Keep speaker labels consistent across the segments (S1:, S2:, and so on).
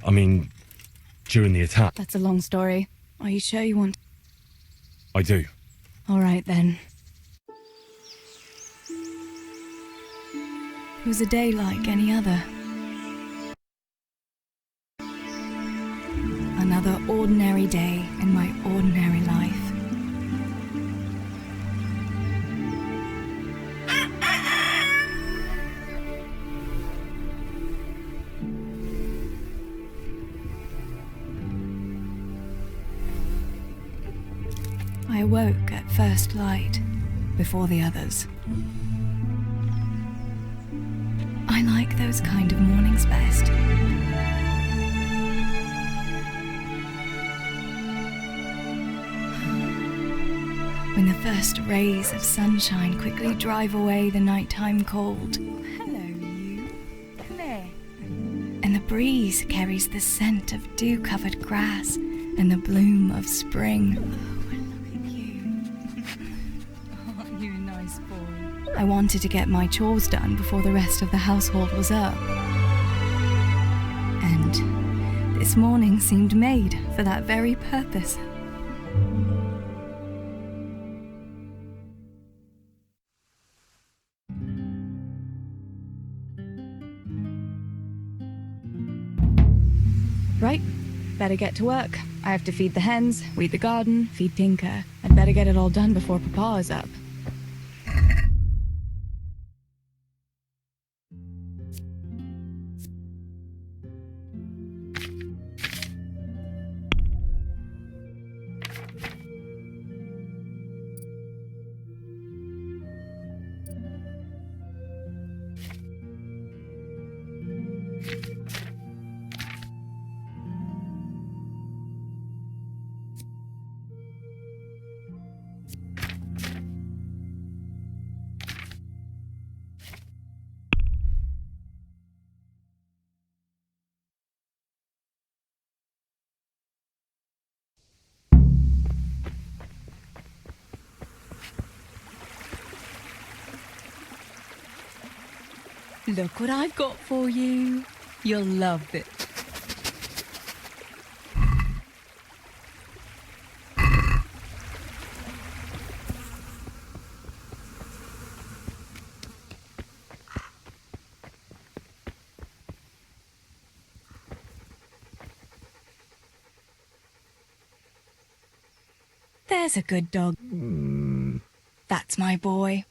S1: I mean, during the attack.
S2: That's a long story. Are you sure you want...
S1: I do.
S2: All right, then. It was a day like any other. Another ordinary day in my ordinary life. I awoke at first light, before the others. I like those kind of mornings best. When the first rays of sunshine quickly drive away the nighttime cold. Hello, you. Come here. And the breeze carries the scent of dew-covered grass and the bloom of spring. I wanted to get my chores done before the rest of the household was up. And this morning seemed made for that very purpose. Right, better get to work. I have to feed the hens, weed the garden, feed Tinker. I'd better get it all done before Papa is up. Look what I've got for you. You'll love it. There's a good dog. That's my boy.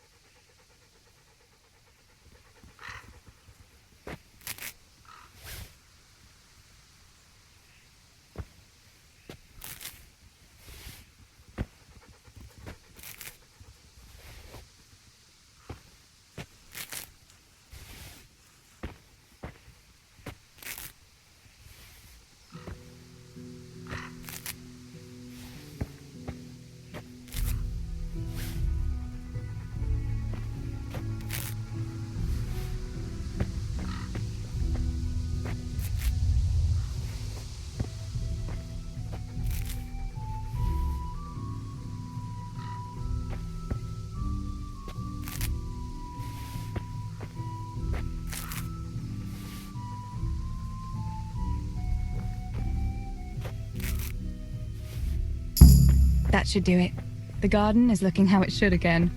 S2: That should do it. The garden is looking how it should again.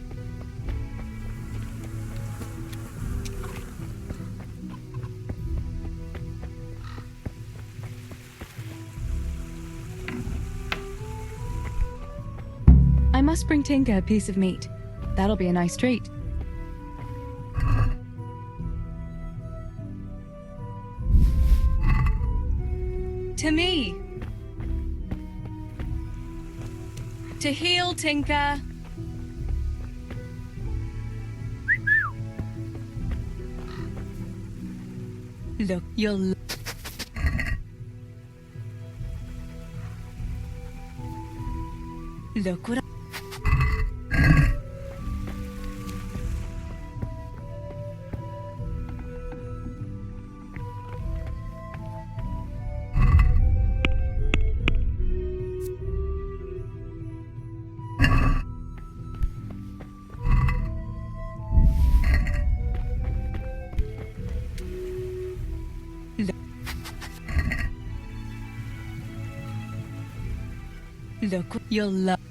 S2: I must bring Tinker a piece of meat. That'll be a nice treat. To me. To heal, Tinker. Look, you'll... Look what I... Look, you'll love.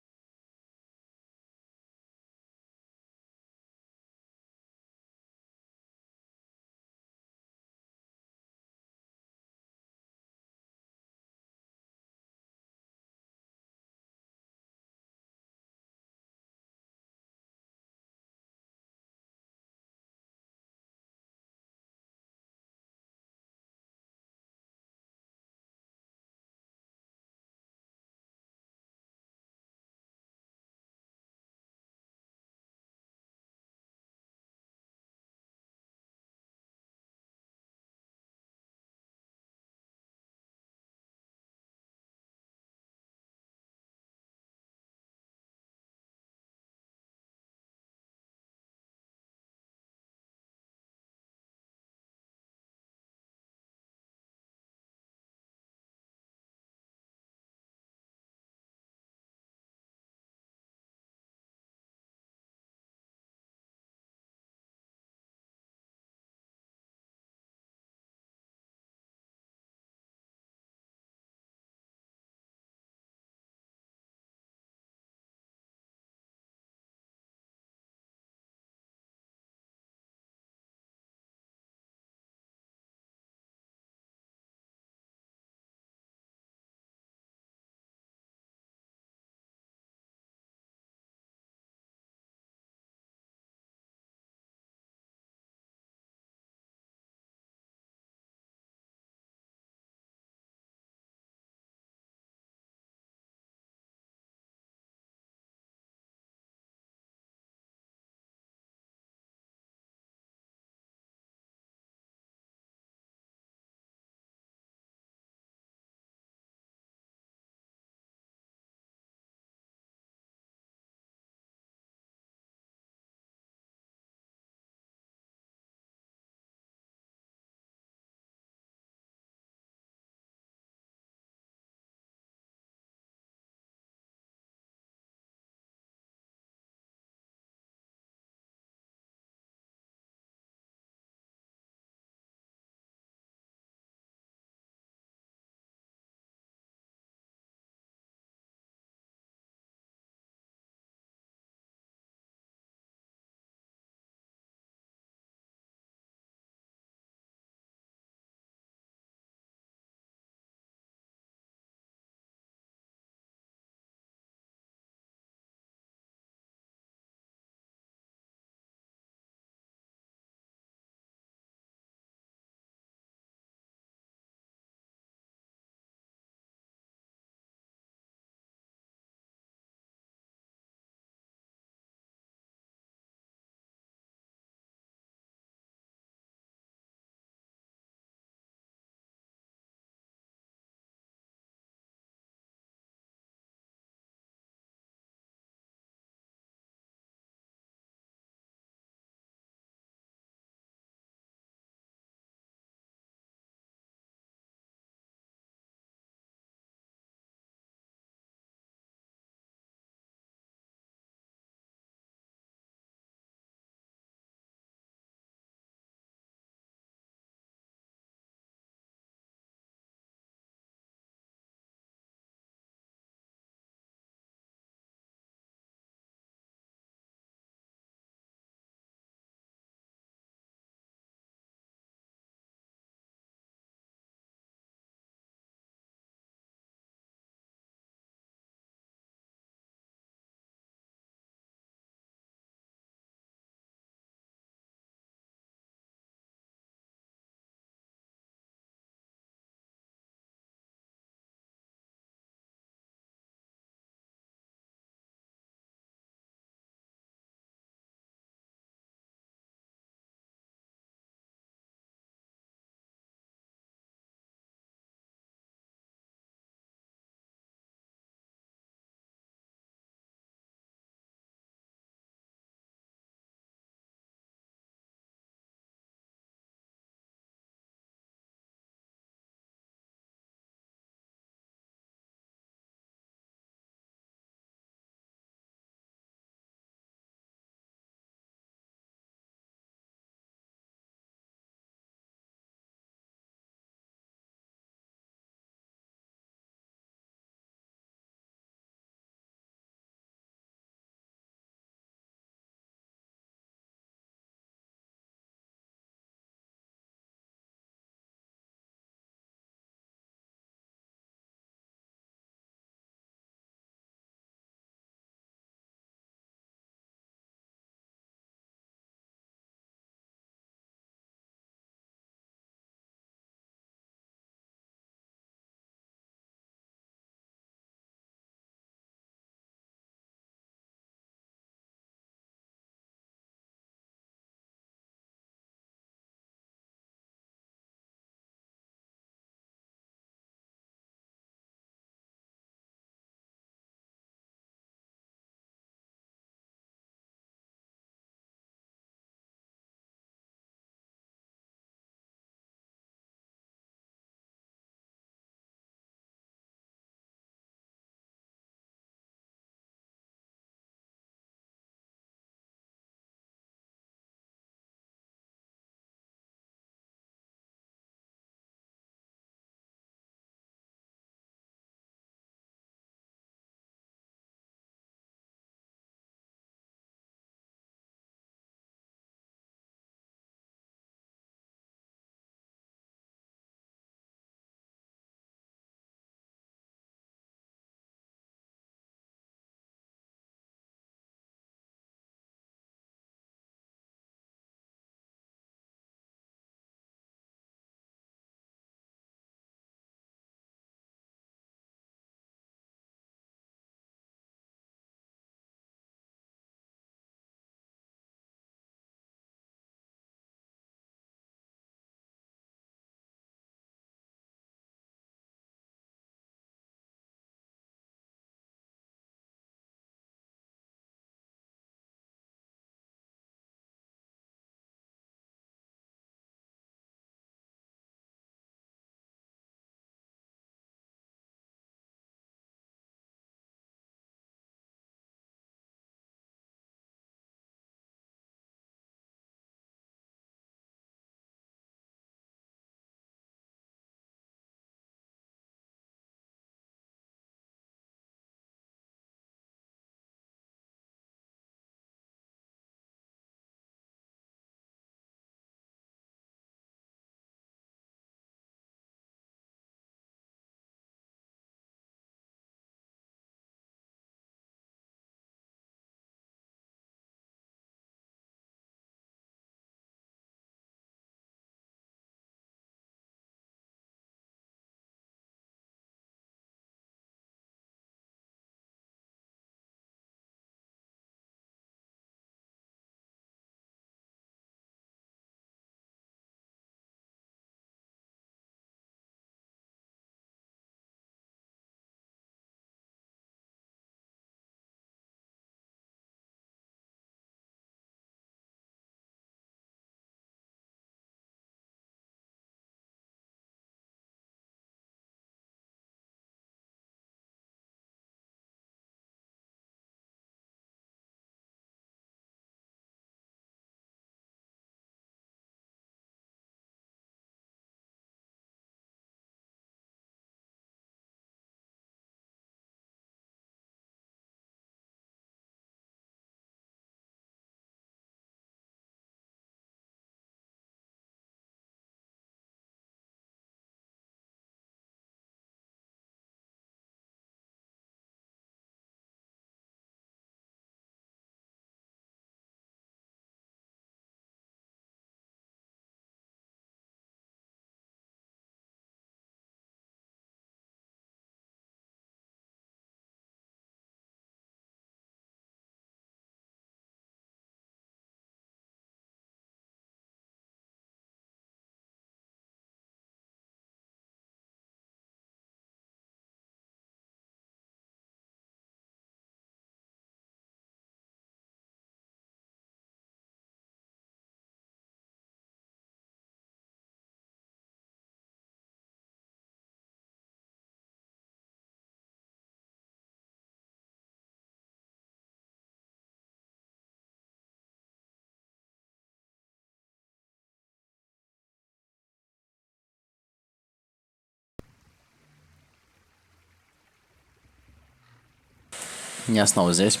S3: Я снова здесь.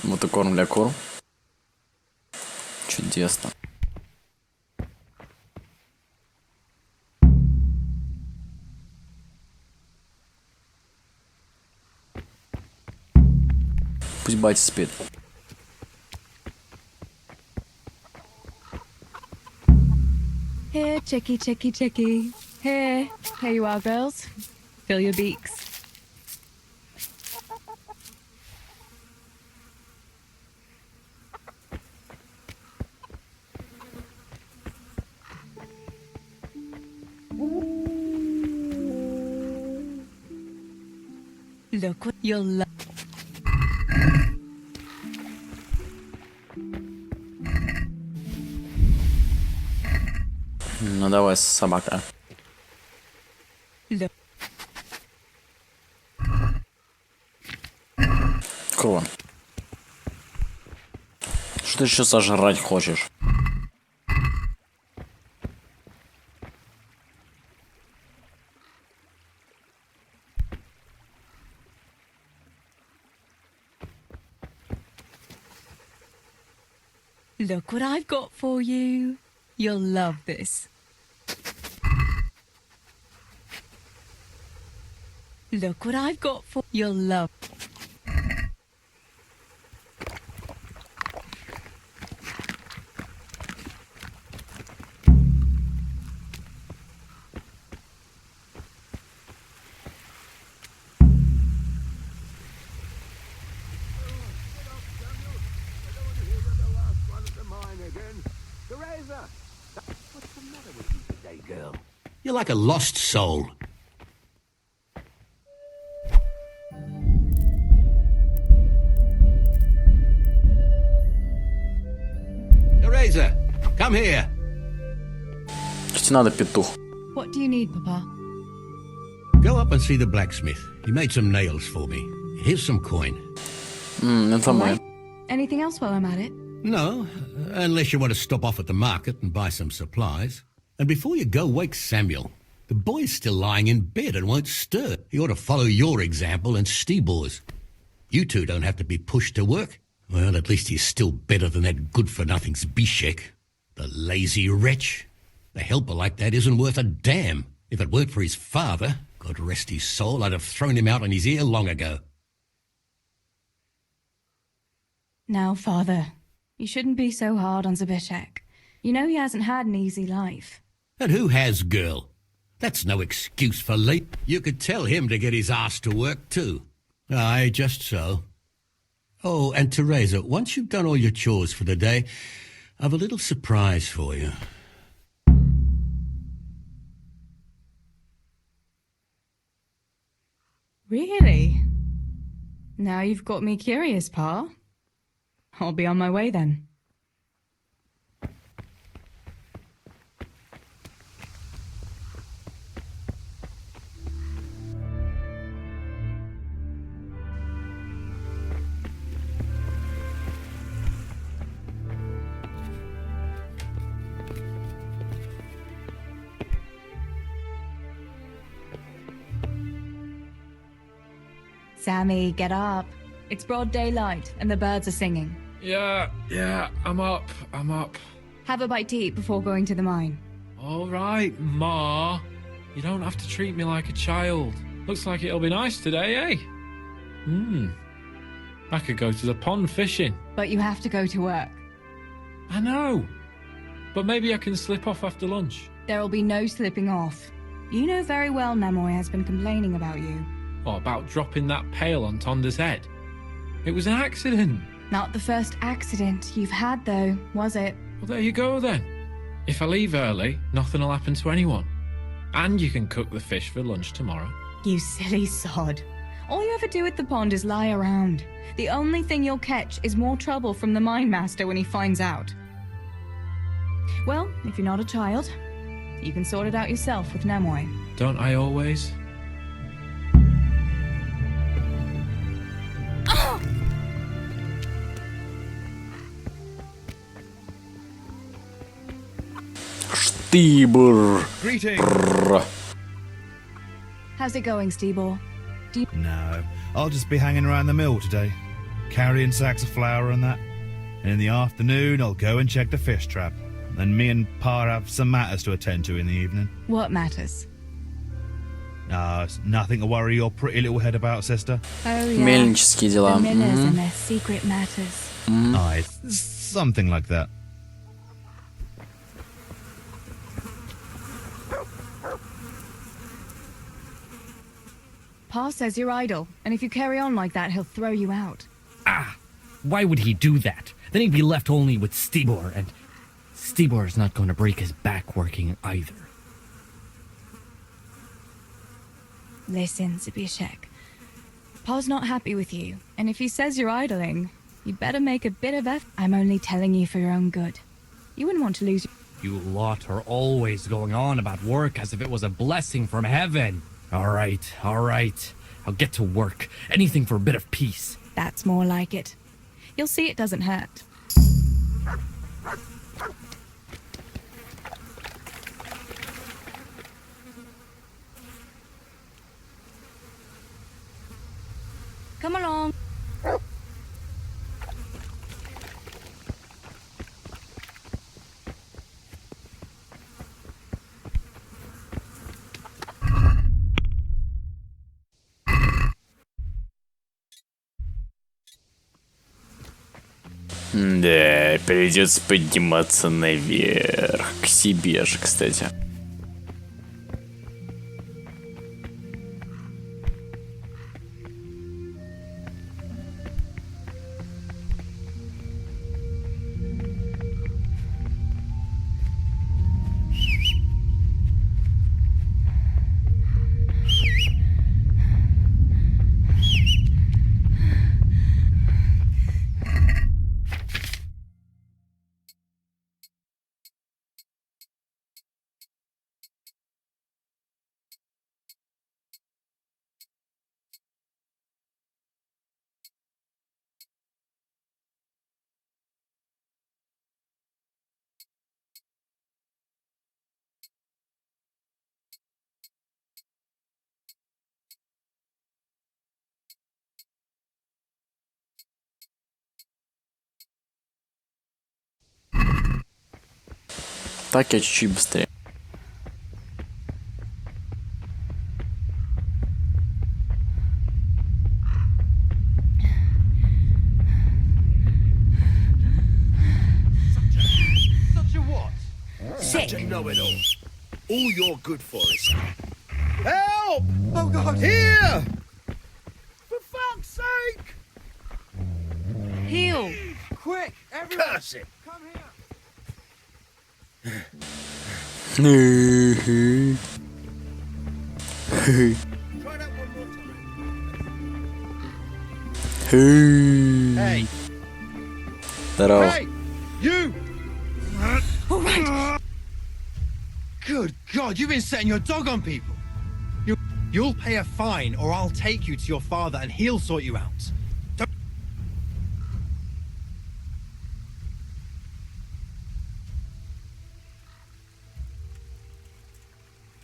S3: Вот и корм для кур. Чудесно. Пусть батя спит.
S2: Here, chickie, chickie, chickie. Here you are, girls. Fill your beaks. Look what you'll love.
S3: Ну давай, собака.
S2: Look.
S3: Крон. Что ты еще сожрать хочешь?
S2: Look what I've got for you. You'll love this. Look what I've got for you'll love.
S4: You're like a lost soul. Teresa, come here.
S3: Что тебе надо, петух?
S2: What do you need, Papa?
S4: Go up and see the blacksmith. He made some nails for me. Here's some coin.
S3: Это мой.
S2: Anything else while I'm at it?
S4: No, unless you want to stop off at the market and buy some supplies. And before you go, wake Samuel. The boy's still lying in bed and won't stir. He ought to follow your example and Stebor's. You two don't have to be pushed to work. Well, at least he's still better than that good-for-nothing Zbyszek. The lazy wretch. A helper like that isn't worth a damn. If it weren't for his father, God rest his soul, I'd have thrown him out on his ear long ago.
S2: Now, Father, you shouldn't be so hard on Zbyszek. You know he hasn't had an easy life.
S4: And who has, girl? That's no excuse for late. You could tell him to get his ass to work, too. Aye, just so. Oh, and Teresa, once you've done all your chores for the day, I've a little surprise for you.
S2: Really? Now you've got me curious, Pa. I'll be on my way then. Sammy, get up. It's broad daylight and the birds are singing.
S5: Yeah, I'm up.
S2: Have a bite to eat before going to the mine.
S5: All right, Ma. You don't have to treat me like a child. Looks like it'll be nice today, eh? I could go to the pond fishing.
S2: But you have to go to work.
S5: I know. But maybe I can slip off after lunch.
S2: There'll be no slipping off. You know very well Namoy has been complaining about you.
S5: Or about dropping that pail on Tonda's head. It was an accident.
S2: Not the first accident you've had, though, was it?
S5: Well, there you go then. If I leave early, nothing will happen to anyone. And you can cook the fish for lunch tomorrow.
S2: You silly sod. All you ever do at the pond is lie around. The only thing you'll catch is more trouble from the mine master when he finds out. Well, if you're not a child, you can sort it out yourself with Namoy.
S5: Don't I always?
S3: Штибр.
S4: Greetings.
S2: How's it going, Steebor?
S6: No, I'll just be hanging around the mill today, carrying sacks of flour and that. And in the afternoon, I'll go and check the fish trap. And me and Pa have some matters to attend to in the evening.
S2: What matters?
S6: It's nothing to worry your pretty little head about, sister.
S2: Oh, yeah.
S3: Мельнические
S2: The
S3: дела.
S2: millers and their secret matters.
S6: Aye, it's something like that.
S2: Pa says you're idle, and if you carry on like that, he'll throw you out.
S7: Why would he do that? Then he'd be left only with Steebor, and Steebor's not going to break his back working either.
S2: Listen, Zbyszek. Pa's not happy with you, and if he says you're idling, you better make a bit of effort. I'm only telling you for your own good. You wouldn't want to lose
S7: You lot are always going on about work as if it was a blessing from heaven. All right. I'll get to work. Anything for a bit of peace.
S2: That's more like it. You'll see it doesn't hurt. Come along.
S3: Да, придется подниматься наверх. К себе же, кстати. Так я чуть-чуть быстрее.
S2: Sick.
S8: Know-it-all. All you're good for is help! Oh God! Here! For fuck's sake!
S2: Heal.
S8: Quick, everyone! Curse it! Come here! Try that one more time. Hey!
S3: Здорово.
S8: Hey! You!
S2: All right.
S9: Good God, you've been setting your dog on people. You'll pay a fine or I'll take you to your father and he'll sort you out.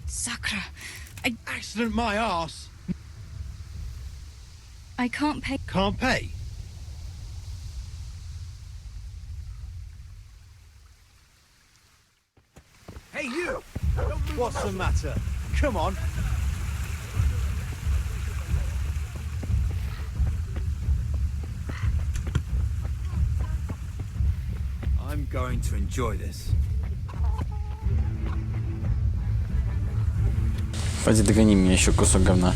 S2: Sakra.
S9: Accident my arse.
S2: I can't pay.
S9: Can't pay.
S8: Hey, you!
S9: What's the matter? Come on.
S8: I'm going to enjoy this.
S3: Пойди догони меня еще кусок говна.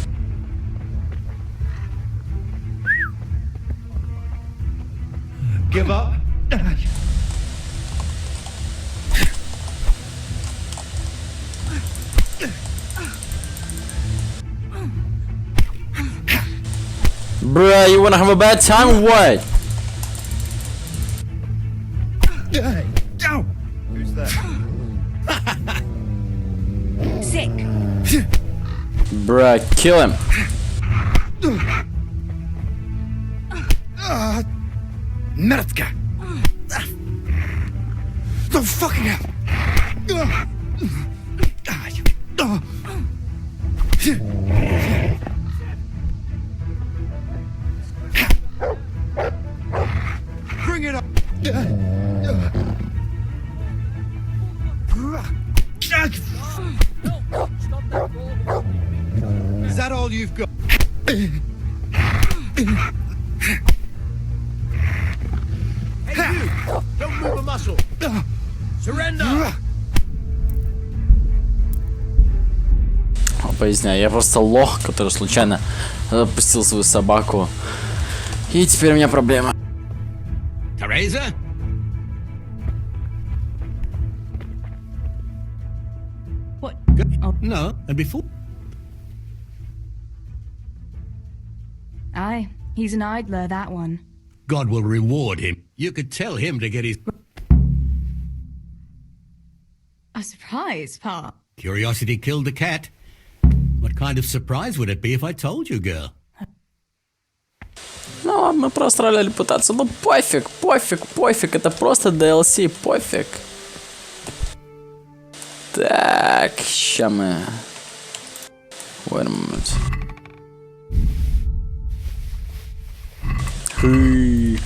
S9: Give up.
S3: Bruh, you wanna have a bad time or what?
S8: Who's that?
S2: Sick.
S3: Bruh, kill him.
S8: Merdka! Oh, fucking hell!
S9: Bring it up. Is that all you've got?
S8: Hey, you! Don't move a muscle! Surrender!
S3: Поясняю, я просто лох, который случайно запустил свою собаку. И теперь у меня проблема.
S4: Teresa?
S2: What?
S4: No, and before...
S2: Aye, he's an idler, that one.
S4: God will reward him. You could tell him to get his...
S2: A surprise, Pa.
S4: Curiosity killed the cat. What kind of surprise would it be if I told you, girl?
S3: Ну, мы просрали репутацию. Ну, пофиг. Это просто DLC, пофиг. Так, ща мы... Wait a moment. Хы.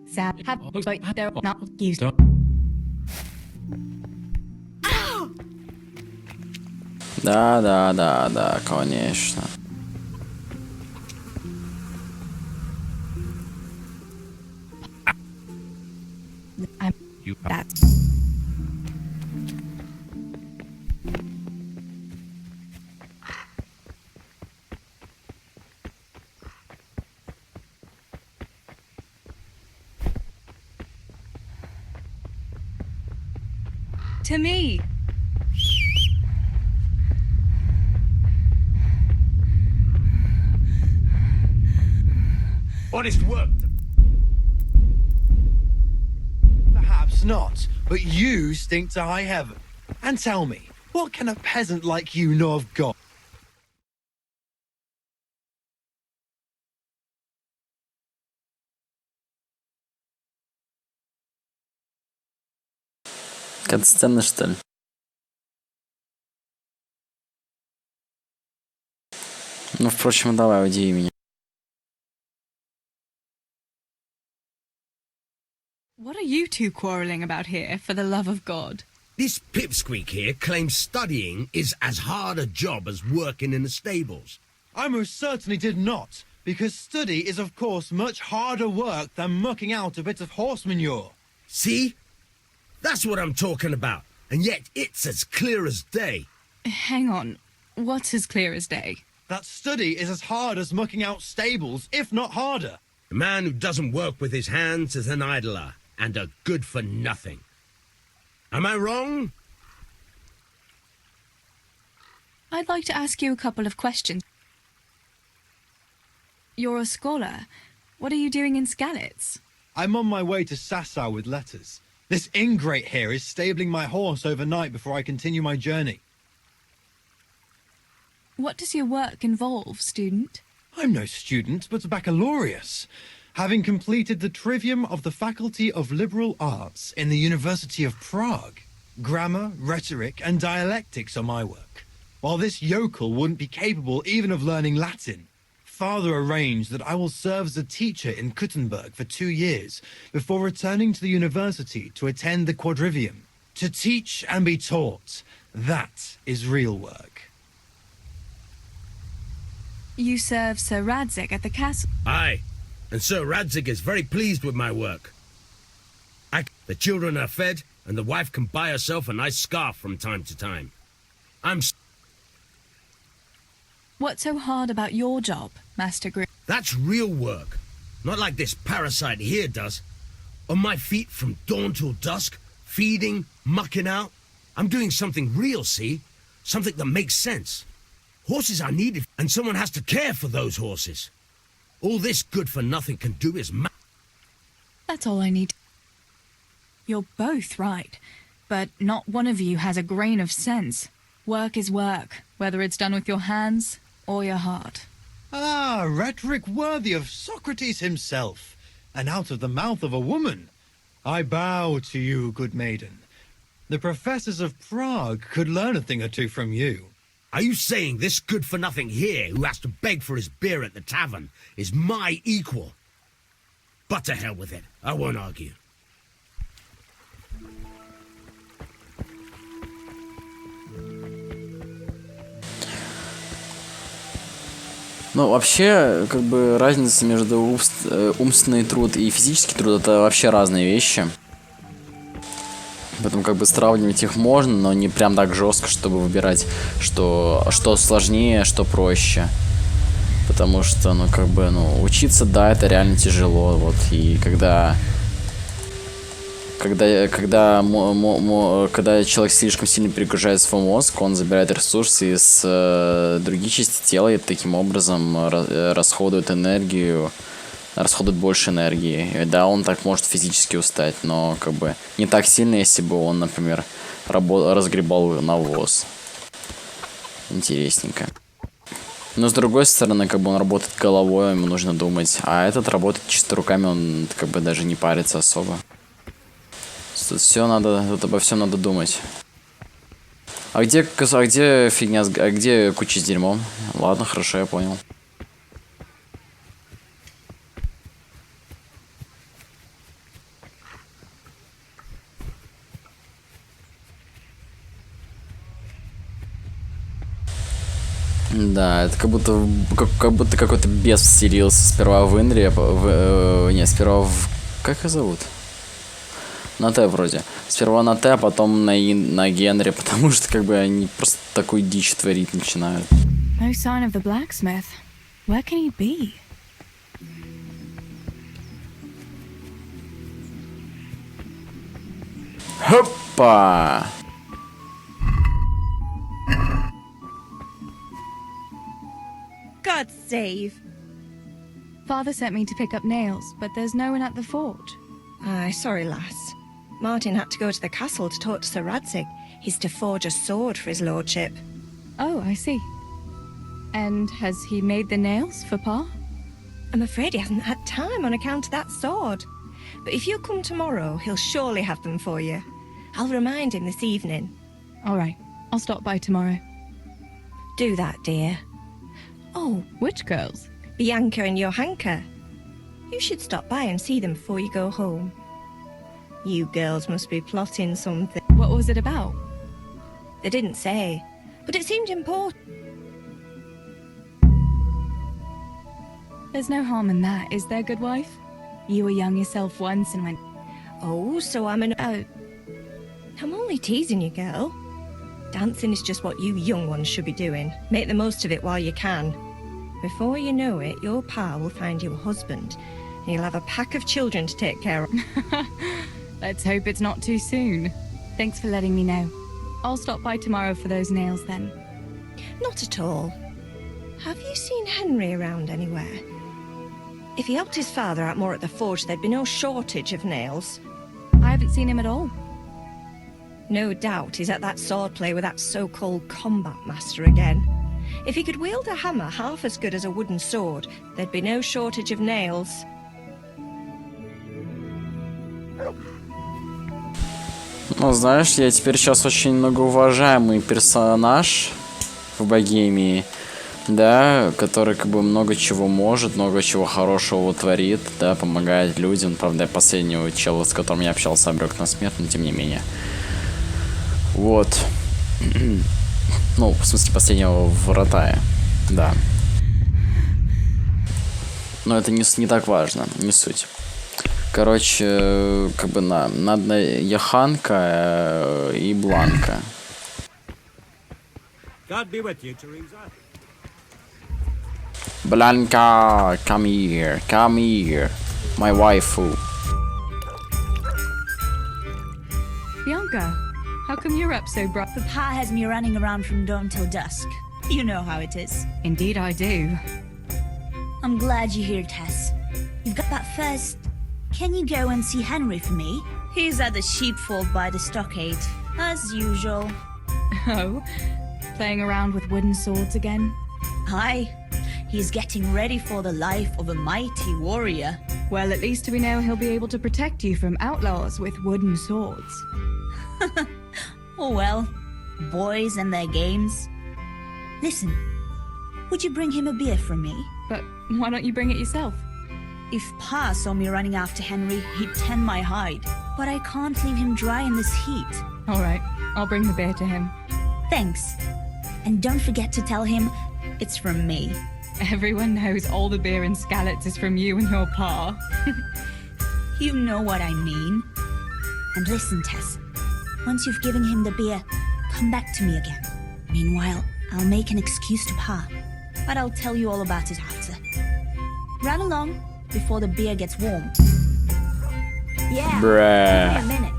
S2: Sad, but they're not used.
S3: Да, конечно.
S2: That. To me.
S8: Honest work.
S9: Perhaps not, but you stink to high heaven. And tell me, what can a peasant like you know of God?
S3: Катсцена, что ли? Ну, впрочем, давай, удиви меня.
S2: What are you two quarrelling about here, for the love of God?
S8: This pipsqueak here claims studying is as hard a job as working in the stables.
S9: I most certainly did not, because study is of course much harder work than mucking out a bit of horse manure.
S8: See? That's what I'm talking about. And yet it's as clear as day.
S2: Hang on, what's as clear as day?
S9: That study is as hard as mucking out stables, if not harder.
S8: A man who doesn't work with his hands is an idler and a good for nothing. Am I wrong?
S2: I'd like to ask you a couple of questions. You're a scholar. What are you doing in Skalitz?
S9: I'm on my way to Sassau with letters. This ingrate here is stabling my horse overnight before I continue my journey.
S2: What does your work involve, student?
S9: I'm no student, but a baccalaureus, having completed the trivium of the Faculty of Liberal Arts in the University of Prague. Grammar, rhetoric, and dialectics are my work, while this yokel wouldn't be capable even of learning Latin. Father arranged that I will serve as a teacher in Kuttenberg for 2 years before returning to the university to attend the quadrivium. To teach and be taught, that is real work.
S2: You serve Sir Radzig at the castle.
S8: Aye, and Sir Radzig is very pleased with my work. The children are fed, and the wife can buy herself a nice scarf from time to time.
S2: What's so hard about your job, Master Grim?
S8: That's real work, not like this parasite here does. On my feet from dawn till dusk, feeding, mucking out. I'm doing something real, see? Something that makes sense. Horses are needed, and someone has to care for those horses. All this good for nothing can do is
S2: That's all I need. You're both right. but not one of you has a grain of sense. Work is work, whether it's done with your hands or your heart.
S9: Ah, rhetoric worthy of Socrates himself, and out of the mouth of a woman. I bow to you, good maiden. The professors of Prague could learn a thing or two from you.
S8: Are you saying this good-for-nothing here who has to beg for his beer at the tavern is my equal? But to hell with it. I won't argue.
S3: Ну, вообще, как бы разница между умственный труд и физический труд — это вообще разные вещи. Поэтому как бы сравнивать их можно, но не прям так жестко, чтобы выбирать, что сложнее, что проще. Потому что, ну, как бы, ну, учиться, да, это реально тяжело. Вот, и когда человек слишком сильно перегружает свой мозг, он забирает ресурсы из других частей тела и таким образом расходует больше энергии. И да, он так может физически устать, но как бы не так сильно, если бы он, например, разгребал навоз. Интересненько. Но с другой стороны, как бы он работает головой, ему нужно думать, а этот работает чисто руками, он как бы даже не парится особо. Тут обо всем надо думать. А где фигня, а где куча с дерьмом? Ладно, хорошо, я понял. Да, это как будто какой-то бес вселился сперва в Инри, сперва в... Как ее зовут? На Т вроде. Сперва на Т, а потом на Генри, потому что как бы они просто такую дичь творить начинают.
S2: No sign of the blacksmith. Where can he be?
S3: Хопа!
S10: God save.
S2: Father sent me to pick up nails, but there's no one at the forge.
S10: Aye, sorry, lass. Martin had to go to the castle to talk to Sir Radzig. He's to forge a sword for his lordship.
S2: Oh, I see. And has he made the nails for Pa?
S10: I'm afraid he hasn't had time on account of that sword. But if you come tomorrow, he'll surely have them for you. I'll remind him this evening.
S2: All right, I'll stop by tomorrow.
S10: Do that, dear. Oh,
S2: Which girls?
S10: Bianca and Johanka. You should stop by and see them before you go home. You girls must be plotting something.
S2: What was it about?
S10: They didn't say, but it seemed important.
S2: There's no harm in that, is there, good wife? You were young yourself once and went...
S10: Oh, so I'm only teasing you, girl. Dancing is just what you young ones should be doing. Make the most of it while you can. Before you know it, your pa will find you a husband, and you'll have a pack of children to take care of.
S2: Let's hope it's not too soon. Thanks for letting me know. I'll stop by tomorrow for those nails then.
S10: Not at all. Have you seen Henry around anywhere? If he helped his father out more at the forge, there'd be no shortage of nails.
S2: I haven't seen him at all.
S10: No doubt he's at that swordplay with that so-called combat master again. If he could wield a hammer half as good as a wooden sword, there'd be no shortage of nails.
S3: Ну, знаешь, я теперь сейчас очень многоуважаемый персонаж в Богемии, да, который как бы много чего может, много чего хорошего творит, да, помогает людям. Правда, я последнего чела, с которым я общался, обрек на смерть, но тем не менее. Вот. Ну, в смысле, последнего в Ротае, да. Но это не так важно, не суть. Короче, как бы надо Яханка и Бланка. Blanca, come here, my waifu.
S2: Bianca, how come you're up so bright?
S11: Papa has me running around from dawn till dusk. You know how it is.
S2: Indeed I do.
S11: I'm glad you're here, Tess. You've got that first... Can you go and see Henry for me? He's at the sheepfold by the stockade. As usual.
S2: Oh, playing around with wooden swords again?
S11: Aye. He's getting ready for the life of a mighty warrior.
S2: Well, at least we know he'll be able to protect you from outlaws with wooden swords.
S11: Oh well, boys and their games. Listen, would you bring him a beer from me?
S2: But why don't you bring it yourself?
S11: If Pa saw me running after Henry, he'd tend my hide. But I can't leave him dry in this heat.
S2: All right, I'll bring the beer to him.
S11: Thanks. And don't forget to tell him it's from me.
S2: Everyone knows all the beer in Skalitz is from you and your pa.
S11: You know what I mean. And listen, Tess. Once you've given him the beer, come back to me again. Meanwhile, I'll make an excuse to Pa. But I'll tell you all about it after. Run along before the beer gets warm. Yeah.
S3: Bruh.
S11: Give me a minute.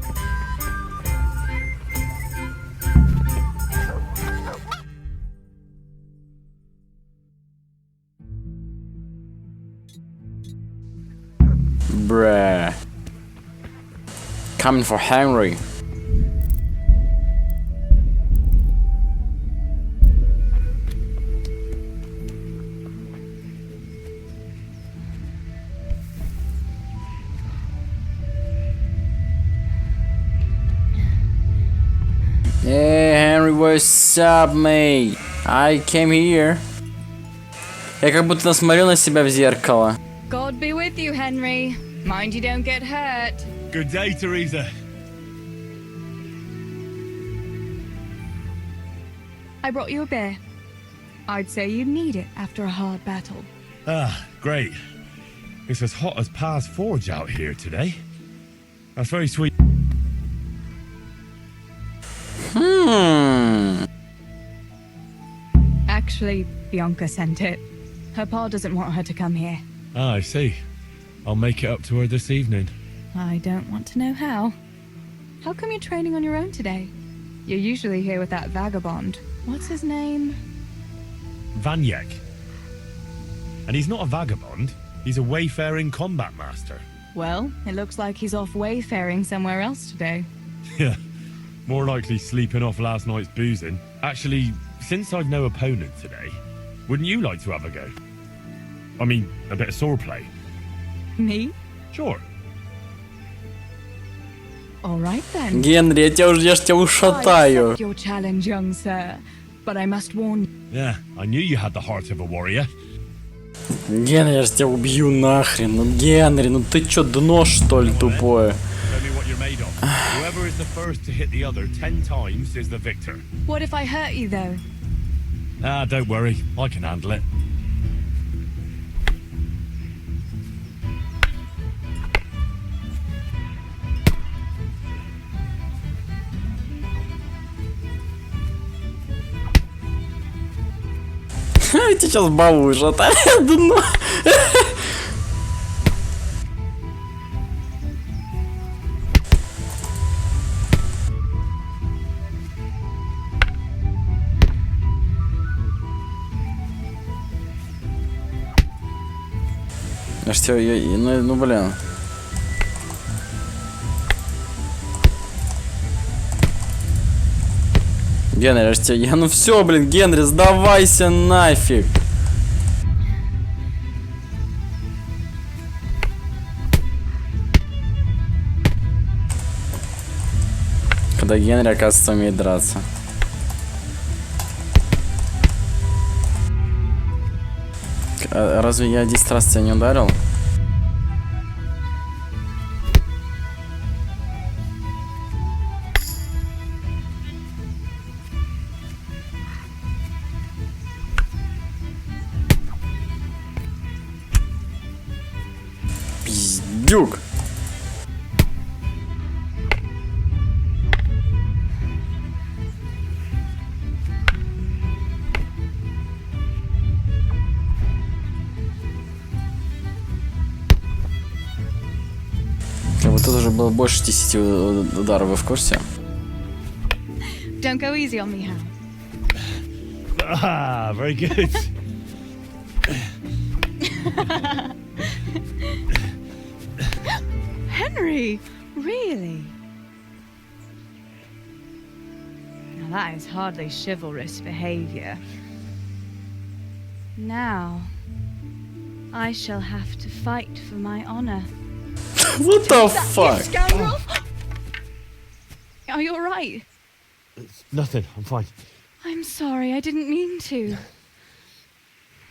S3: Bruh. Coming for Henry. Hey Henry, what's up, mate? I came here. Я как будто смотрел на себя в зеркало.
S2: God be with you, Henry. Mind you don't get hurt.
S1: Good day, Teresa.
S2: I brought you a beer. I'd say you need it after a hard battle.
S1: Ah, great. It's as hot as Pa's Forge out here today. That's very sweet.
S2: Actually, Bianca sent it. Her pa doesn't want her to come here.
S1: Ah, I see. I'll make it up to her this evening.
S2: I don't want to know how. How come you're training on your own today? You're usually here with that vagabond. What's his name?
S1: Vanyek. And he's not a vagabond. He's a wayfaring combat master.
S2: Well, it looks like he's off wayfaring somewhere else today.
S1: Yeah. More likely sleeping off last night's boozing. Actually, since I've no opponent today, wouldn't you like to have a go? I mean, a bit of swordplay.
S2: Me?
S1: Sure.
S2: All right then.
S3: Генри, я тебя
S2: I
S3: ушатаю.
S2: accept your challenge, young sir, but I must warn you.
S1: Yeah, I knew you had the heart of a warrior.
S3: Генри, я ж тебя убью нахрен. Ну, Генри, ну ты чё, дно что ли тупое?
S1: Tell me what you're made of. Whoever is the first to hit the other 10 times is the victor.
S2: What if I hurt you, though?
S1: Ah, don't worry. I can handle it.
S3: Ты сейчас балуешь, а там дно. Ну блин. Генри, ну все, блин, Генри, сдавайся нафиг. Когда Генри, оказывается, умеет драться. Разве я 10 раз тебя не ударил? Пиздюк! Тут уже было больше 10 ударов, вы в курсе?
S2: Don't go easy on me, Hal.
S1: Ah, very good.
S2: Henry, really? Now, that is hardly chivalrous behavior. Now, I shall have to fight for my honor.
S3: What the
S2: You
S3: fuck?
S2: scoundrel! Are you alright?
S1: It's nothing. I'm fine.
S2: I'm sorry, I didn't mean to.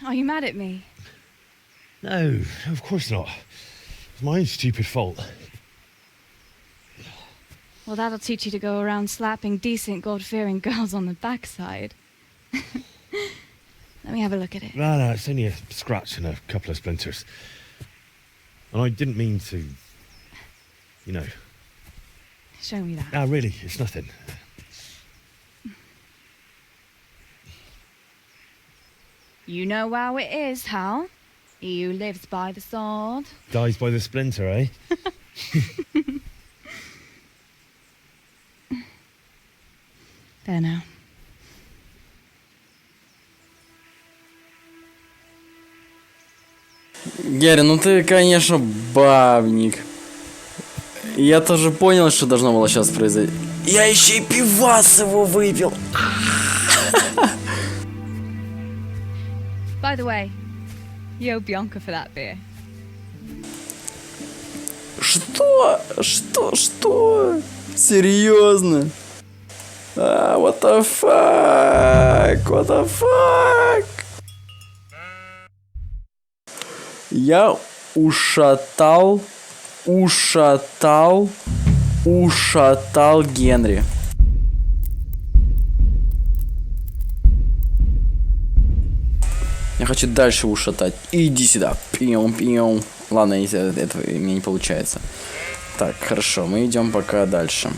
S2: Are you mad at me?
S1: No, of course not. It's my own stupid fault.
S2: Well, that'll teach you to go around slapping decent, God-fearing girls on the backside. Let me have a look at it.
S1: No, it's only a scratch and a couple of splinters. And I didn't mean to, you know.
S2: Show me that.
S1: No, really, it's nothing.
S2: You know how it is, Hal. He who lives by the sword.
S1: Dies by the splinter, eh?
S2: There now.
S3: Герри, ну ты, конечно, бабник. Я тоже понял, что должно было сейчас произойти. Я еще и пивас его выпил.
S2: By the way, you owe Bianca for that beer.
S3: Что? Что? Серьезно? What the fuck? What the fuck? Я ушатал Генри. Я хочу дальше ушатать. Иди сюда. Пьем. Ладно, это у меня не получается. Так, хорошо, мы идем пока дальше.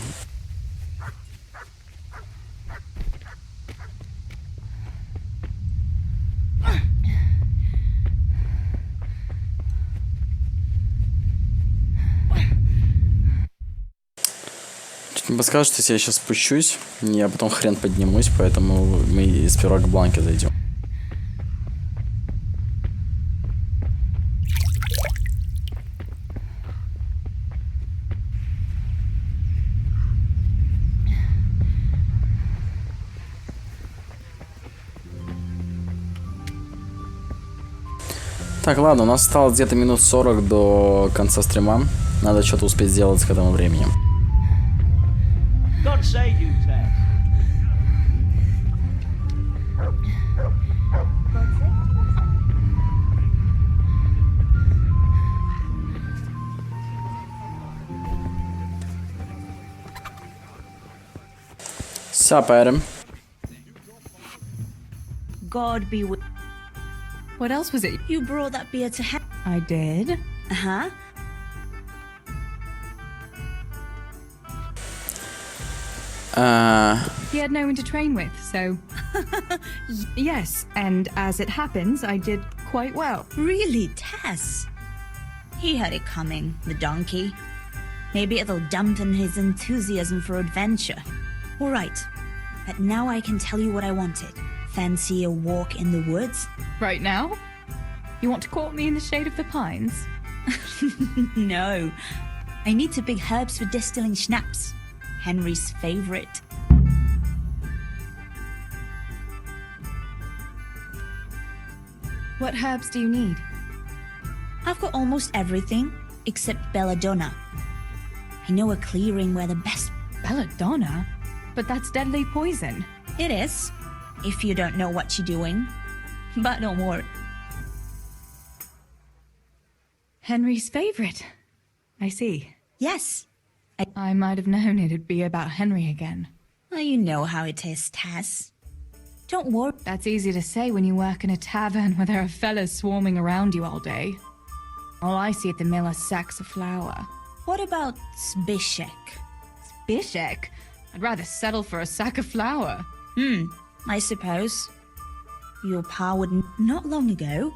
S3: Не подскажешь, если я сейчас спущусь, я потом хрен поднимусь, поэтому мы сперва к Бланке зайдем. Так, ладно, у нас осталось где-то минут 40 до конца стрима. Надо что-то успеть сделать к этому времени.
S12: God save you, Tess.
S3: Sup, Adam?
S11: God be with.
S2: What else was it?
S11: You brought that beer to hell.
S2: I did.
S11: Uh-huh.
S2: He had no one to train with, so... Yes, and as it happens, I did quite well.
S11: Really, Tess? He had it coming, the donkey. Maybe it'll dampen his enthusiasm for adventure. All right, but now I can tell you what I wanted. Fancy a walk in the woods?
S2: Right now? You want to court me in the shade of the pines?
S11: No. I need to pick herbs for distilling schnapps. Henry's favorite.
S2: What herbs do you need?
S11: I've got almost everything except belladonna. I know a clearing where the best...
S2: Belladonna? But that's deadly poison.
S11: It is, if you don't know what you're doing. But don't worry.
S2: Henry's favorite. I see.
S11: Yes.
S2: I might have known it'd be about Henry again.
S11: Well, you know how it is, Tess. Don't worry.
S2: That's easy to say when you work in a tavern where there are fellas swarming around you all day. All I see at the mill are sacks of flour.
S11: What about Zbyszek?
S2: Zbyszek? I'd rather settle for a sack of flour.
S11: I suppose. Your pa would not long ago,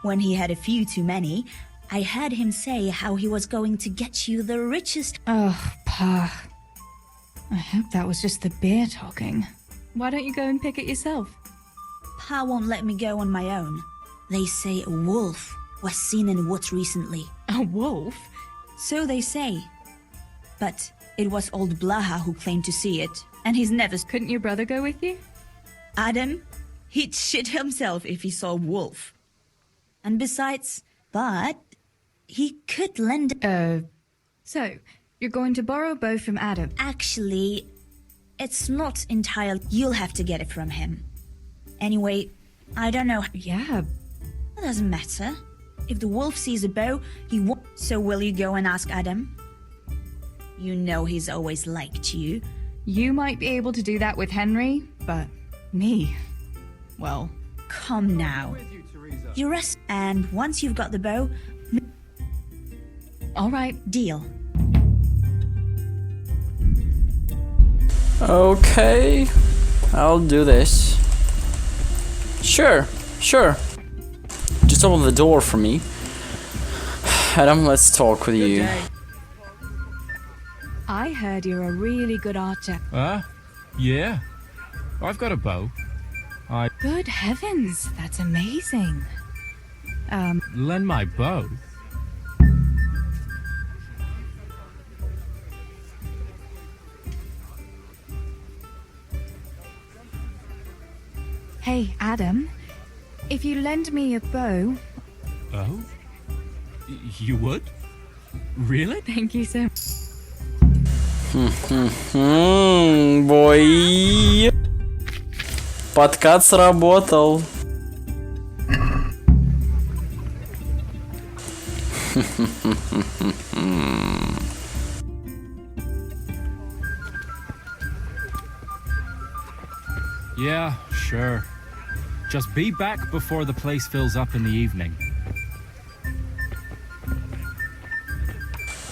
S11: when he had a few too many, I heard him say how he was going to get you the richest...
S2: Oh, Pa. I hope that was just the beer talking. Why don't you go and pick it yourself?
S11: Pa won't let me go on my own. They say a wolf was seen in the woods recently.
S2: A wolf?
S11: So they say. But it was old Blaha who claimed to see it. And he's never...
S2: Couldn't your brother go with you?
S11: Adam, he'd shit himself if he saw a wolf. And besides, but he could lend...
S2: So, you're going to borrow a bow from Adam?
S11: Actually, it's not entirely... You'll have to get it from him. Anyway, I don't know...
S2: Yeah.
S11: It doesn't matter. If the wolf sees a bow, he won't... So will you go and ask Adam? You know he's always liked you.
S2: You might be able to do that with Henry, but me... Well...
S11: Come now. You rest, and once you've got the bow...
S2: Alright.
S11: Deal.
S3: Okay, I'll do this. Sure. Just open the door for me. Adam, let's talk with you.
S2: I heard you're a really good archer.
S12: Yeah. I've got a bow.
S2: Good heavens, that's amazing.
S12: Lend my bow?
S2: Hey, Adam, if you lend me a bow...
S12: Oh? You would? Really?
S2: Thank you so
S3: Бой. Подкат сработал.
S12: Yeah, sure. Just be back before the place fills up in the evening.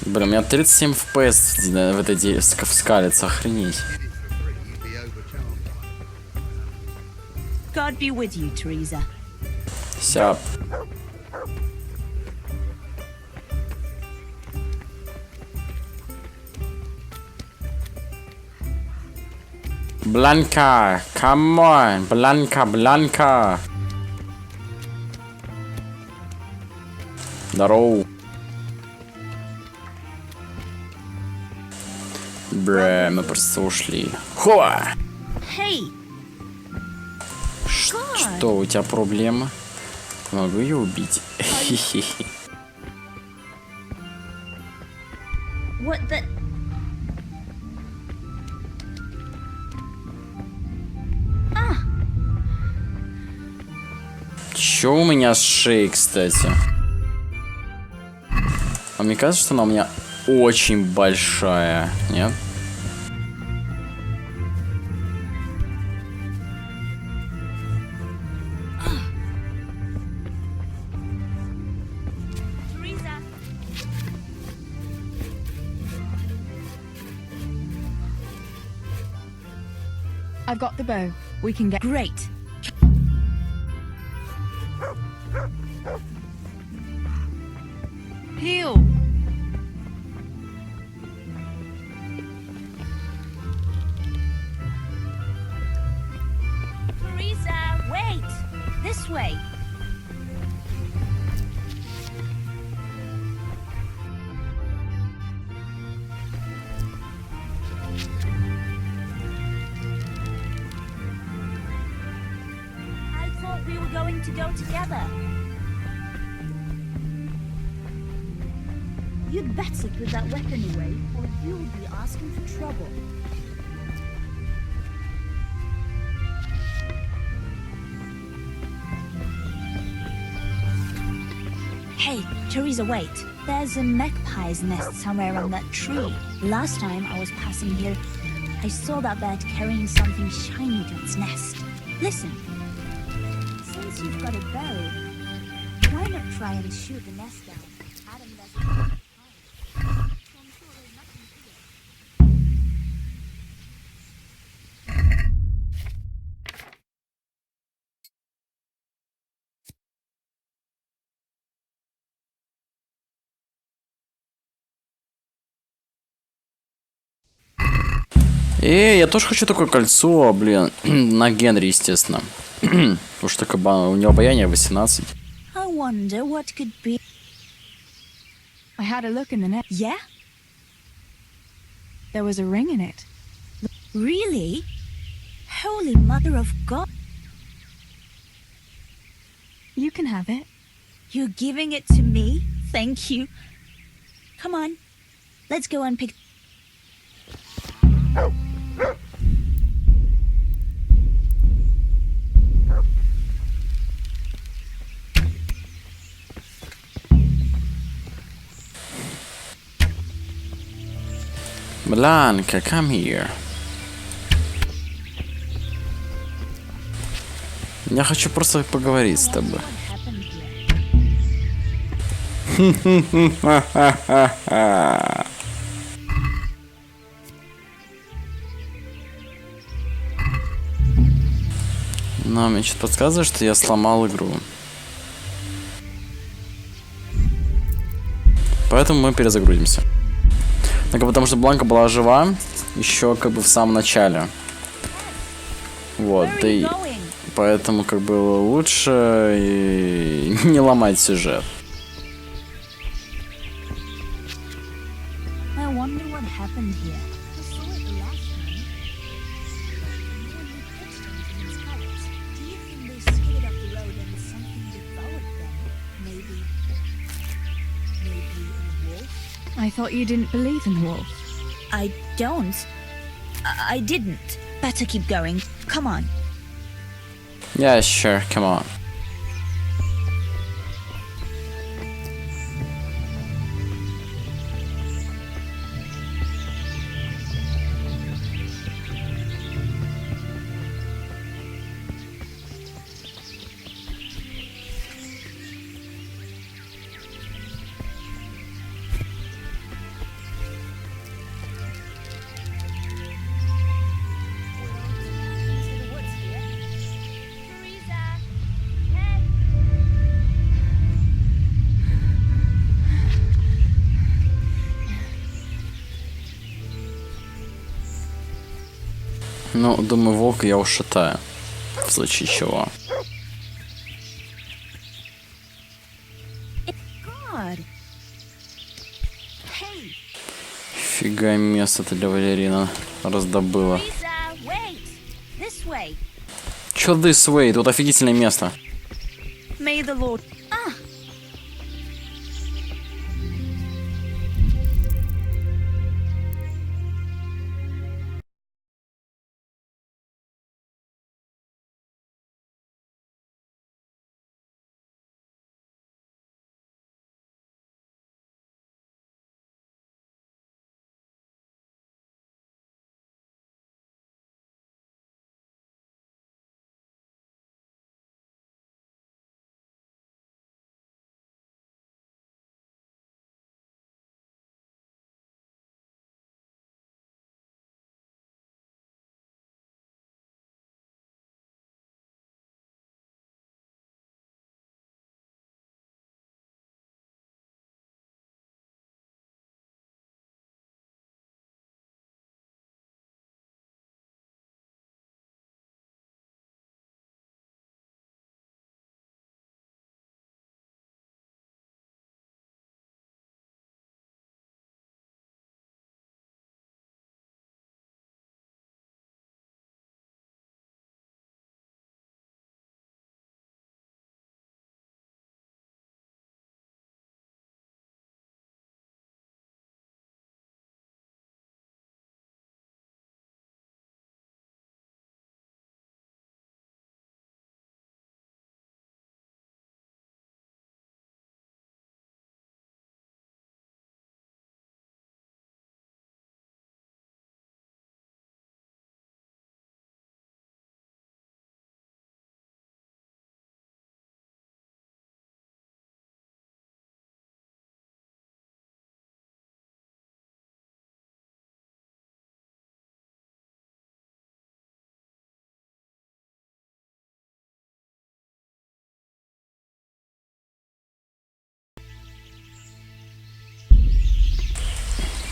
S3: Блин, у меня 37 FPS в этой скалится, охренеть.
S11: God be with you, Teresa.
S3: Сяп. Blanca, come on, Blanca. Здорово. Бре, мы просто ушли. Хова!
S11: Hey!
S3: Что, у тебя проблема? Могу ее убить?
S11: What the...
S3: Чё у меня с шеей, кстати? А мне кажется, что она у меня очень большая, нет?
S2: I've got the bow. We can get...
S11: Great.
S2: Heal!
S11: Teresa, wait! This way. I thought we were going to go together. You'd better put that weapon away, or you'll be asking for trouble. Hey, Teresa, wait. There's a magpie's nest somewhere on that tree. Last time I was passing here, I saw that bird carrying something shiny to its nest. Listen, since you've got a bow, why not try and shoot the nest down? Adam doesn't...
S3: Я тоже хочу такое кольцо, блин. На Генри, естественно. Уж так у него обаяние 18.
S11: I wonder what could be.
S2: I had a look in the net.
S11: Yeah?
S2: There was a ring in it.
S11: Really? Holy Mother of God.
S2: You can have it.
S11: You're giving it to me? Thank you. Come on. Let's go and pick...
S3: Blanca, come here. Я хочу просто поговорить с тобой. Но мне что-то подсказывает, что я сломал игру. Поэтому мы перезагрузимся. Ну, потому что Бланка была жива еще как бы в самом начале. Вот, и поэтому как бы лучше и не ломать сюжет.
S2: I thought you didn't believe in the wolf.
S11: I don't. I didn't. Better keep going. Come on.
S3: Yeah, sure. Come on. Ну, думаю, волка я ушатаю. В случае чего. Фига место-то для Валерина раздобыла. Чё this way? Тут офигительное место.
S11: May the Lord...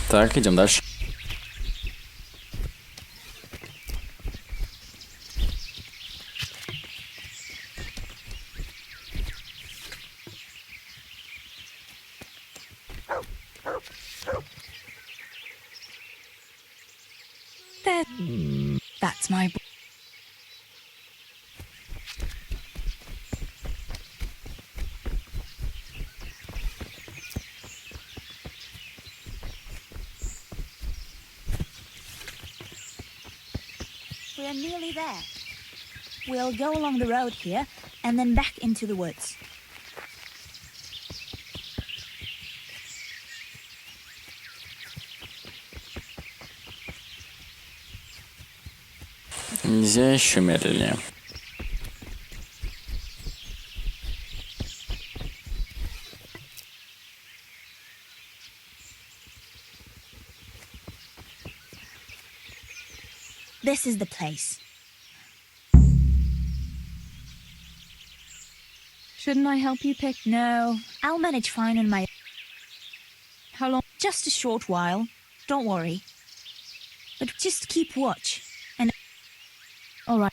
S3: Так, идем дальше.
S2: There. That's my boy.
S11: We're nearly there. We'll go along the road here and then back into the woods.
S3: Нельзя еще медленнее.
S11: This is the place.
S10: Shouldn't I help you pick?
S11: No, I'll manage fine on my...
S10: How long?
S11: Just a short while. Don't worry. But just keep watch. And...
S10: All right.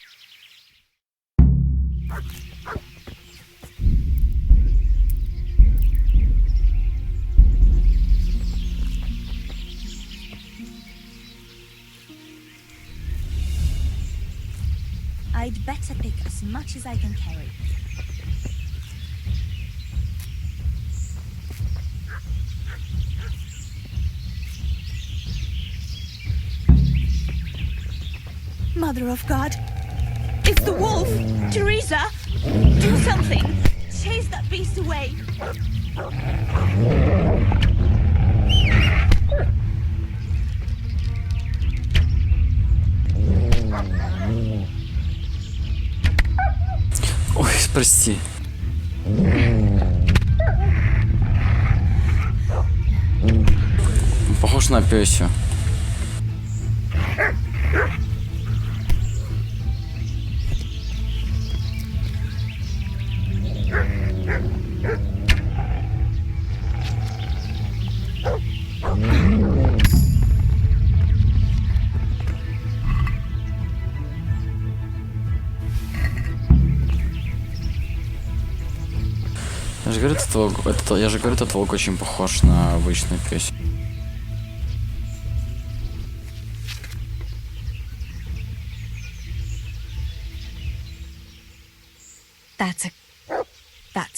S11: I'd better pick as much as I can carry.
S10: Mother of God! It's the wolf!
S11: Teresa! Do something! Chase that beast away!
S3: Ой, прости. Похож на пёсю. Я же говорю, этот волк очень похож на обычный пес.
S2: That's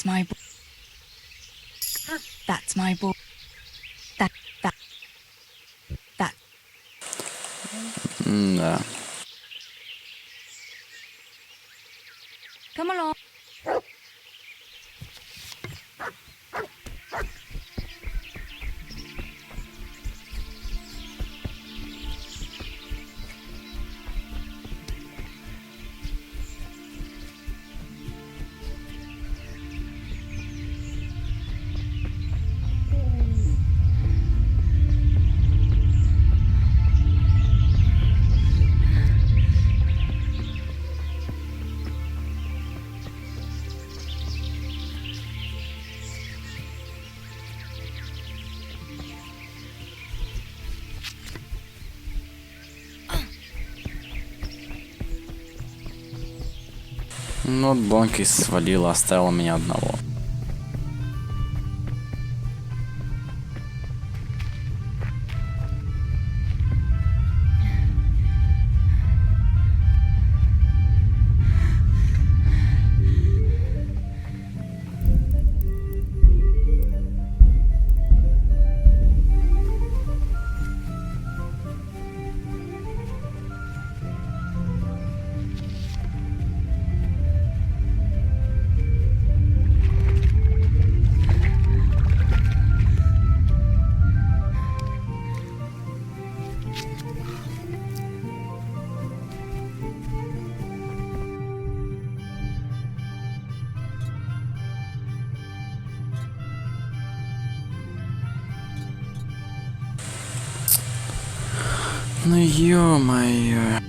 S2: my boy. That's my boy. That.
S3: Да.
S10: Come along.
S3: Ну вот Бонки свалила, оставила меня одного. Ну ё-моё.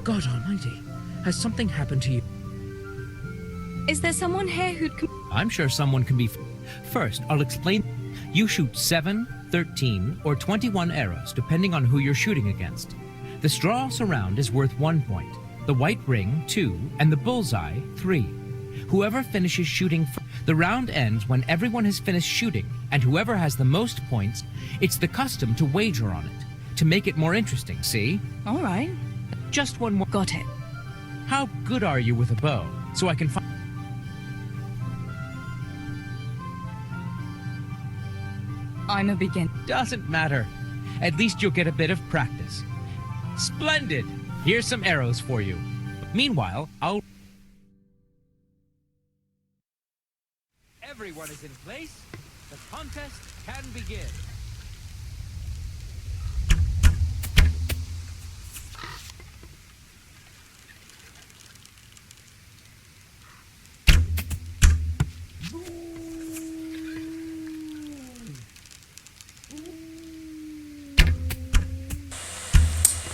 S13: God Almighty, has something happened to you?
S10: Is there someone here who'd...
S13: I'm sure someone can be... First, I'll explain. You shoot 7, 13, or 21 arrows, depending on who you're shooting against. The straw surround is worth 1 point, the white ring 2, and the bullseye 3. Whoever finishes shooting the round ends when everyone has finished shooting, and whoever has the most points, it's the custom to wager on it, to make it more interesting, see?
S2: All right.
S13: Just one more.
S2: Got it.
S13: How good are you with a bow? So I can find...
S2: I'm a beginner.
S13: Doesn't matter. At least you'll get a bit of practice. Splendid! Here's some arrows for you. Meanwhile, I'll... Everyone is in place. The contest can begin.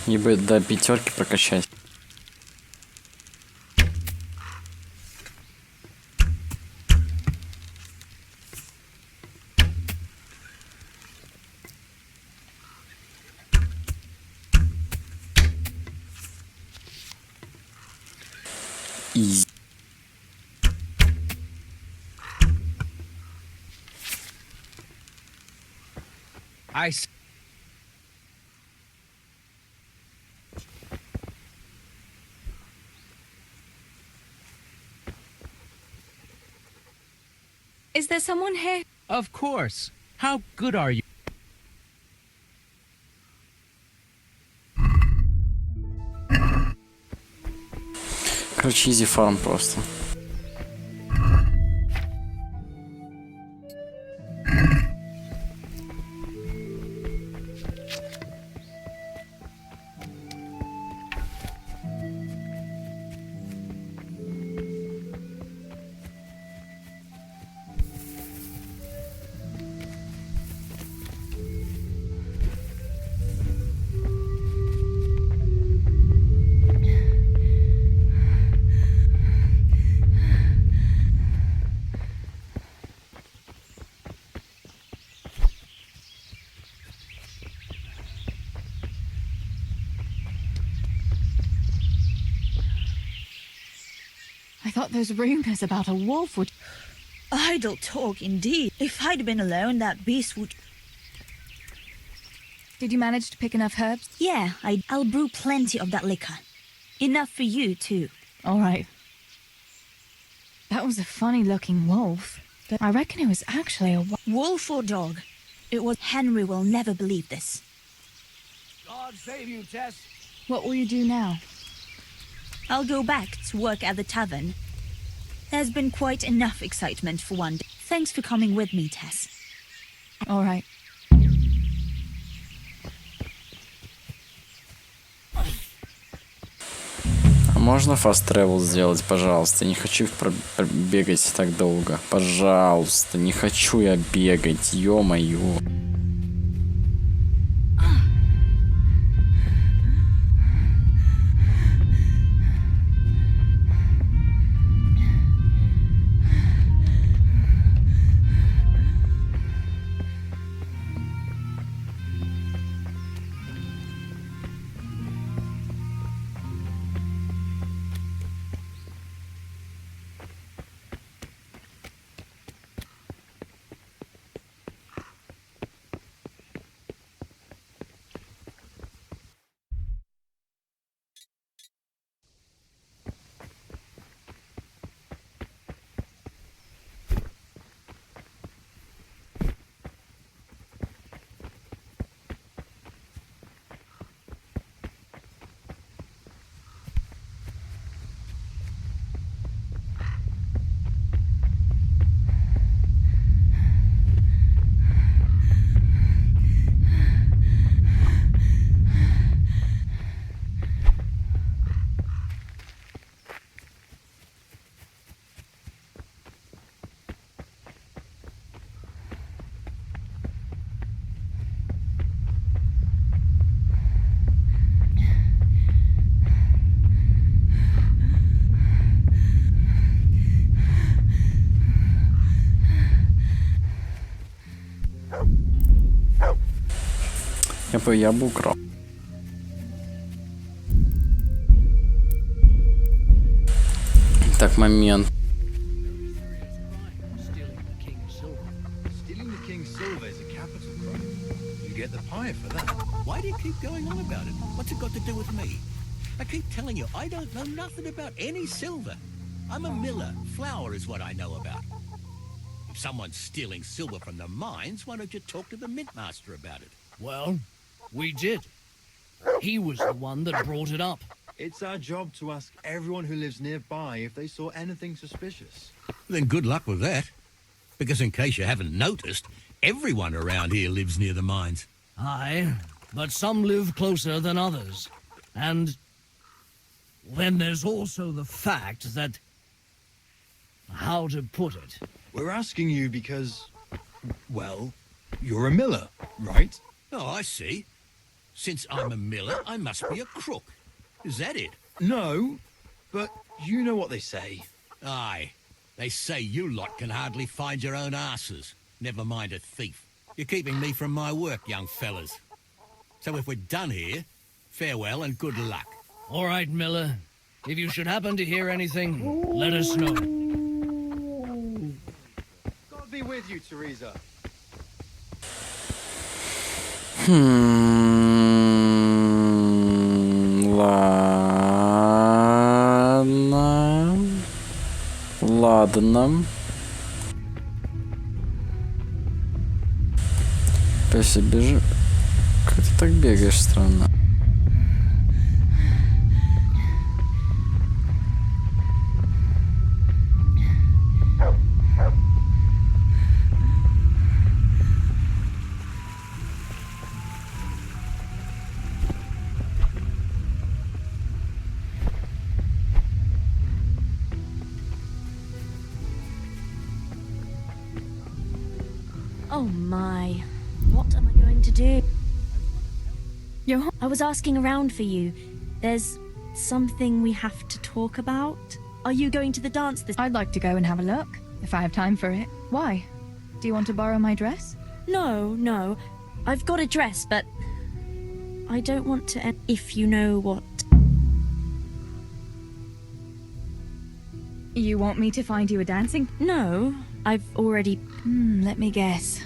S3: И бы до 5 прокачать. Easy.
S2: Is there someone here?
S13: Of course. How good are you?
S3: Короче, изи фарм просто.
S2: I thought those rumors about a wolf would...
S11: Idle talk indeed. If I'd been alone, that beast would...
S2: Did you manage to pick enough herbs?
S11: Yeah, I'll brew plenty of that liquor. Enough for you, too.
S2: All right. That was a funny-looking wolf. I reckon it was actually a
S11: wolf or dog. It was... Henry will never believe this.
S14: God save you, Tess.
S2: What will you do now?
S11: I'll go back to work at the tavern. There's been quite enough excitement for one day. Thanks for coming with me, Tess.
S2: All right.
S3: А можно fast travel сделать, пожалуйста? Не хочу бегать так долго. Пожалуйста, не хочу я бегать, ё-моё. Я бы украл. Так, момент.
S9: Making silver is a capital crime. You get the pyre for that.
S4: Why do you keep going on about it? What's it got to do with me? I keep telling you, I don't know nothing about any silver. I'm a miller. Flour is what I know about. If someone's stealing silver from the mines, why don't you talk to the mint master about it?
S14: Well, we did. He was the one that brought it up.
S9: It's our job to ask everyone who lives nearby if they saw anything suspicious.
S4: Then good luck with that. Because in case you haven't noticed, everyone around here lives near the mines.
S14: Aye, but some live closer than others. And then there's also the fact that... how to put it?
S9: We're asking you because, well, you're a miller, right?
S4: Oh, I see. Since I'm a miller, I must be a crook. Is that it?
S9: No, but you know what they say.
S4: Aye. They say you lot can hardly find your own asses. Never mind a thief. You're keeping me from my work, young fellas. So if we're done here, farewell and good luck.
S14: All right, Miller. If you should happen to hear anything, let us know.
S9: God be with you, Teresa.
S3: Ладно. Песси, бежи. Как ты так бегаешь странно?
S11: Oh my. What am I going to do? I was asking around for you. There's something we have to talk about. Are you going to the dance this...
S2: I'd like to go and have a look, if I have time for it. Why? Do you want to borrow my dress?
S11: No. I've got a dress, but... I don't want to... If you know what...
S2: You want me to find you a dancing?
S11: No, I've already...
S2: Let me guess.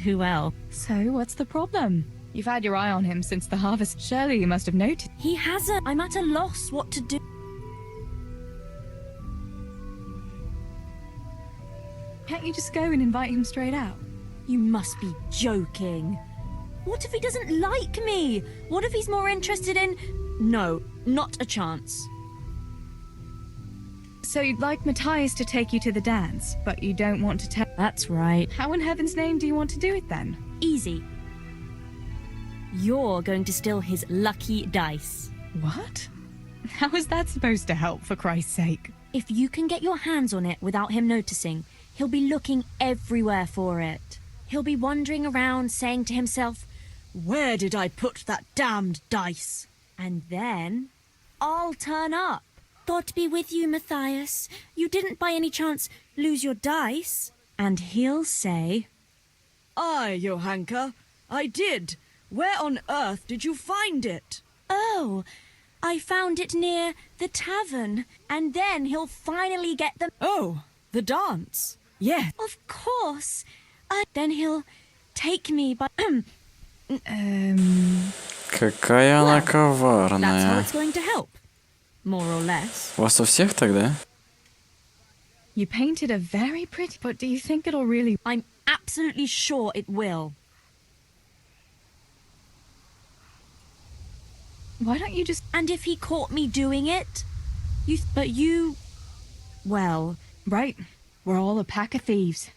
S11: Who else?
S2: So, what's the problem? You've had your eye on him since the harvest. Surely you must have noticed.
S11: He hasn't. I'm at a loss what to do.
S2: Can't you just go and invite him straight out?
S11: You must be joking. What if he doesn't like me? What if he's more interested in... No, not a chance.
S2: So you'd like Matthias to take you to the dance, but you don't want to tell...
S11: That's right.
S2: How in heaven's name do you want to do it then?
S11: Easy. You're going to steal his lucky dice.
S2: What? How is that supposed to help, for Christ's sake?
S11: If you can get your hands on it without him noticing, he'll be looking everywhere for it. He'll be wandering around saying to himself, "Where did I put that damned dice?" And then I'll turn up. God be with you, Matthias. You didn't by any chance lose your dice? And he'll say,
S15: "Aye, Johanka, I did. Where on earth did you find it?"
S11: "Oh, I found it near the tavern." And then he'll finally get them.
S15: "Oh, the dance. Yeah."
S11: "Of course. Then he'll take me by...
S3: Какая она
S11: That's how
S3: коварная.
S11: it's going to help. More or less.
S3: У вас у всех тогда?
S2: You painted a very pretty... But do you think it'll really...
S11: I'm absolutely sure it will.
S2: Why don't you just...
S11: And if he caught me doing it? But you... Well...
S2: Right. We're all a pack of thieves.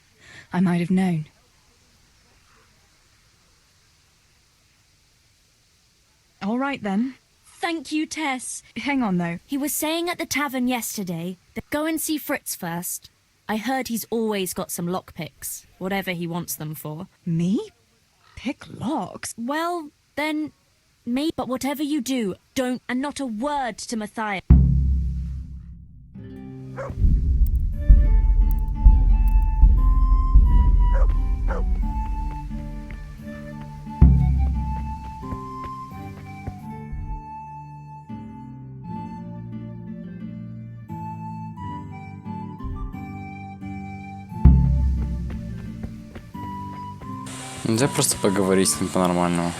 S2: I might have known. All right, then.
S11: Thank you, Tess.
S2: Hang on, though.
S11: He was saying at the tavern yesterday that go and see Fritz first. I heard he's always got some lockpicks, whatever he wants them for.
S2: Me? Pick locks?
S11: Well, then, maybe. But whatever you do, don't, and not a word to Matthias.
S3: Нельзя просто поговорить с ним по-нормальному.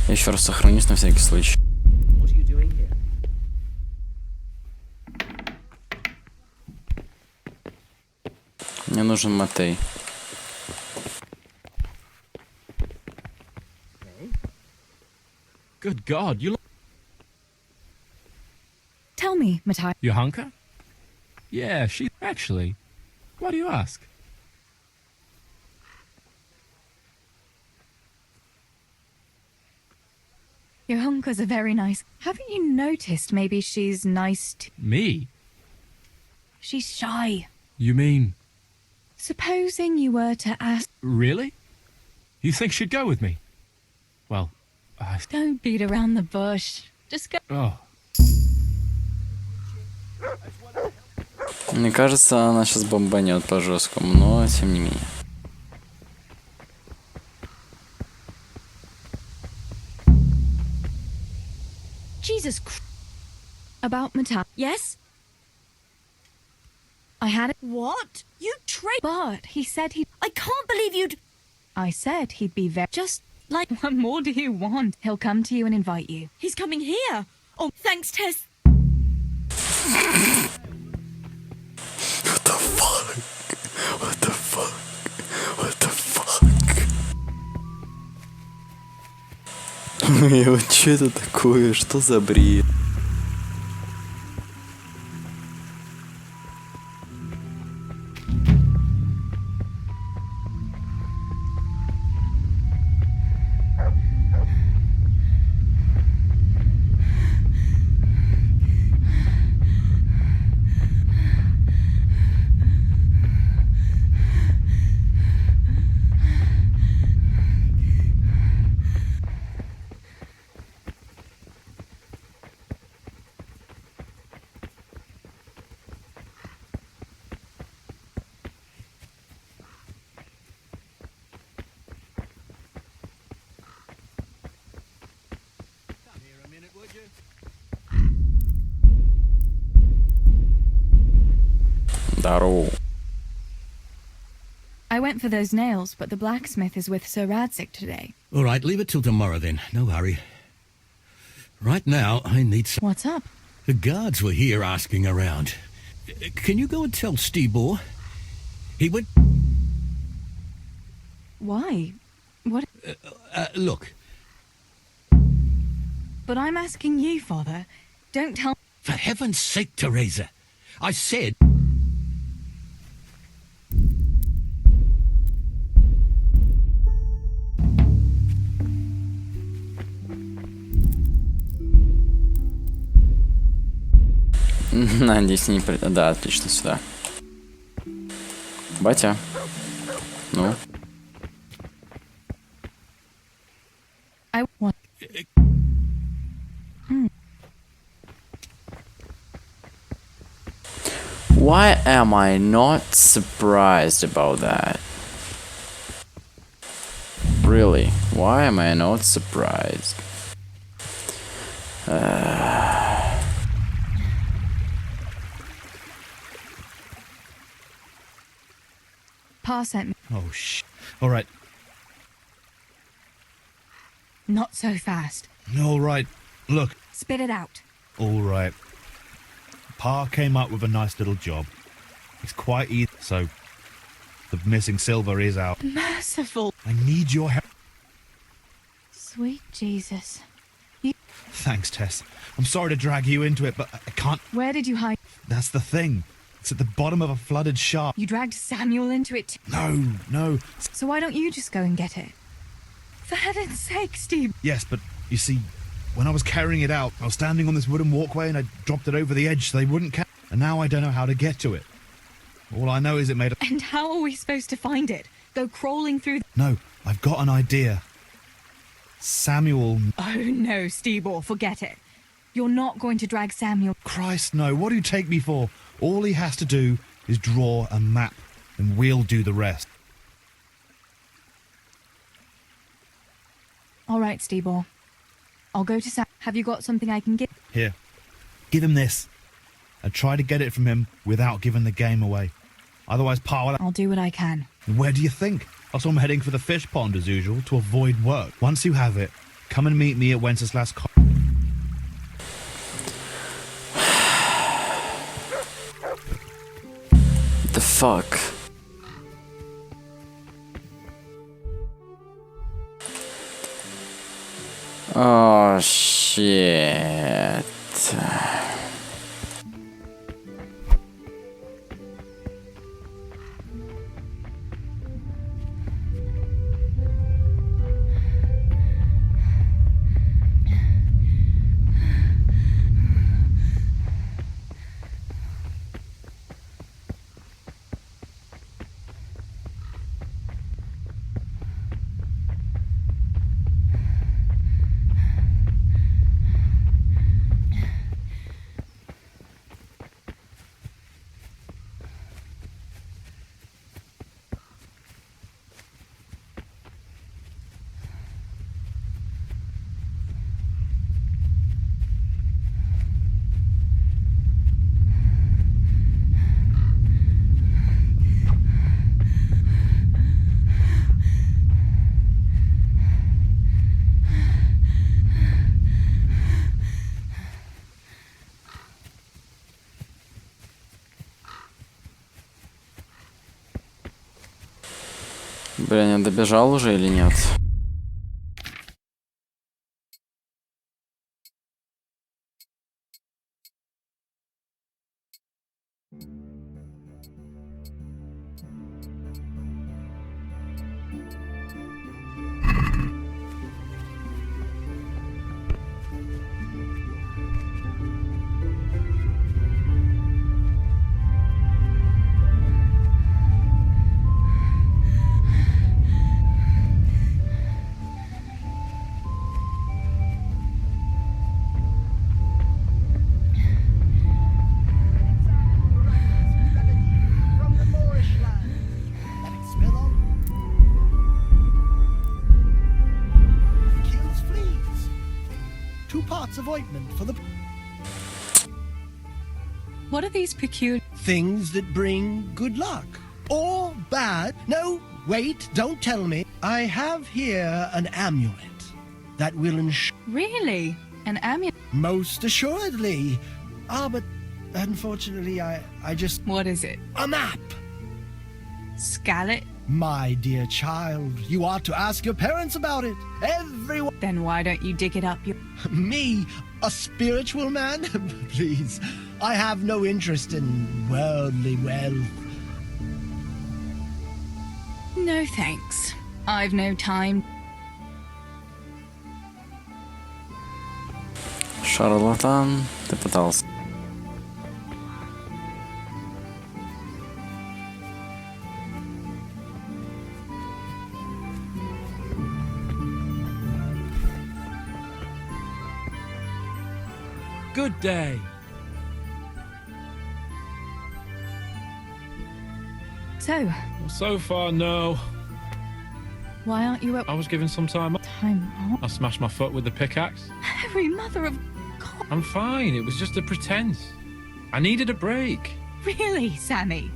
S3: Еще раз сохранюсь на всякий случай. Мне нужен Матей.
S7: Good God, you look...
S2: Tell me, Matai.
S7: Johanka? Yeah, she... Actually, why do you ask?
S2: Johanka's a very nice... Haven't you noticed maybe she's nice to...
S7: Me?
S2: She's shy.
S7: You mean...
S2: Supposing you were to ask...
S7: Really? You think she'd go with me? Well, I...
S2: Don't beat around the bush. Just go...
S7: Oh.
S3: Мне кажется, она сейчас бомбанет по жесткому, но тем не менее.
S2: Jesus Christ. About Matai.
S15: Yes?
S2: I had it.
S15: What? You
S2: But he said he...
S15: I can't believe you'd...
S2: I said he'd be very...
S15: Just like...
S2: What more do you want? He'll come to you and invite you.
S15: He's coming here. Oh, thanks, Tess.
S3: What the fuck? What the fuck? What the fuck? Вот что это такое? Что за бред? Здорово.
S2: I went for those nails, but the blacksmith is with Sir Radzik today.
S4: All right, leave it till tomorrow then. No hurry. Right now, I need some...
S2: What's up?
S4: The guards were here asking around. Can you go and tell Stibor? He went...
S2: Why? What?
S4: Look.
S2: But I'm asking you, Father. Don't tell...
S4: For heaven's sake, Teresa. I said...
S3: Надеюсь, не... Да, отлично, сюда. Батя. Ну?
S2: I want...
S3: Why am I not surprised about that? Really, why am I not surprised?
S2: Pa sent me.
S6: Oh, all right.
S2: Not so fast.
S6: All right. Look.
S2: Spit it out.
S6: All right. Pa came up with a nice little job. It's quite easy, so the missing silver is out.
S2: Merciful.
S6: I need your help.
S2: Sweet Jesus.
S6: Thanks, Tess. I'm sorry to drag you into it, but I can't...
S2: Where did you hide?
S6: That's the thing. It's at the bottom of a flooded shaft.
S2: You dragged Samuel into it.
S6: No.
S2: So why don't you just go and get it? For heaven's sake, Steve.
S6: Yes, but you see, when I was carrying it out, I was standing on this wooden walkway and I dropped it over the edge so they wouldn't catch. And now I don't know how to get to it. All I know is it made a...
S2: And how are we supposed to find it? Go crawling through...
S6: No, I've got an idea. Samuel...
S2: Oh no, Stebor, forget it. You're not going to drag Samuel...
S6: Christ, no. What do you take me for? All he has to do is draw a map, and we'll do the rest.
S2: All right, Stebor. I'll go to Sam. Have you got something I can give?
S6: Here. Give him this. And try to get it from him without giving the game away. Otherwise, Pa will...
S16: I'll do what I can.
S6: Where do you think? Also, I'm heading for the fish pond as usual to avoid work. Once you have it, come and meet me at Wenceslas.
S3: The fuck? Oh shit. Блин, я добежал уже или нет?
S17: Of ointment for the...
S16: What are these peculiar...
S17: Things that bring good luck. Or bad. No, wait, don't tell me. I have here an amulet that will ensure...
S16: Really? An amulet?
S17: Most assuredly. Ah, but unfortunately, I just...
S16: What is it?
S17: A map!
S16: Scarlet?
S17: My dear child, you ought to ask your parents about it. Everyone...
S16: Then why don't you dig it up
S17: Me? A spiritual man? Please, I have no interest in worldly wealth.
S16: No thanks. I've no time.
S3: Шарлатан, ты пытался.
S7: Good day.
S5: So far, no.
S16: Why aren't you
S5: I was given some time off.
S16: Time off?
S5: I smashed my foot with the pickaxe.
S16: Every mother of God.
S5: I'm fine. It was just a pretense. I needed a break.
S16: Really, Sammy?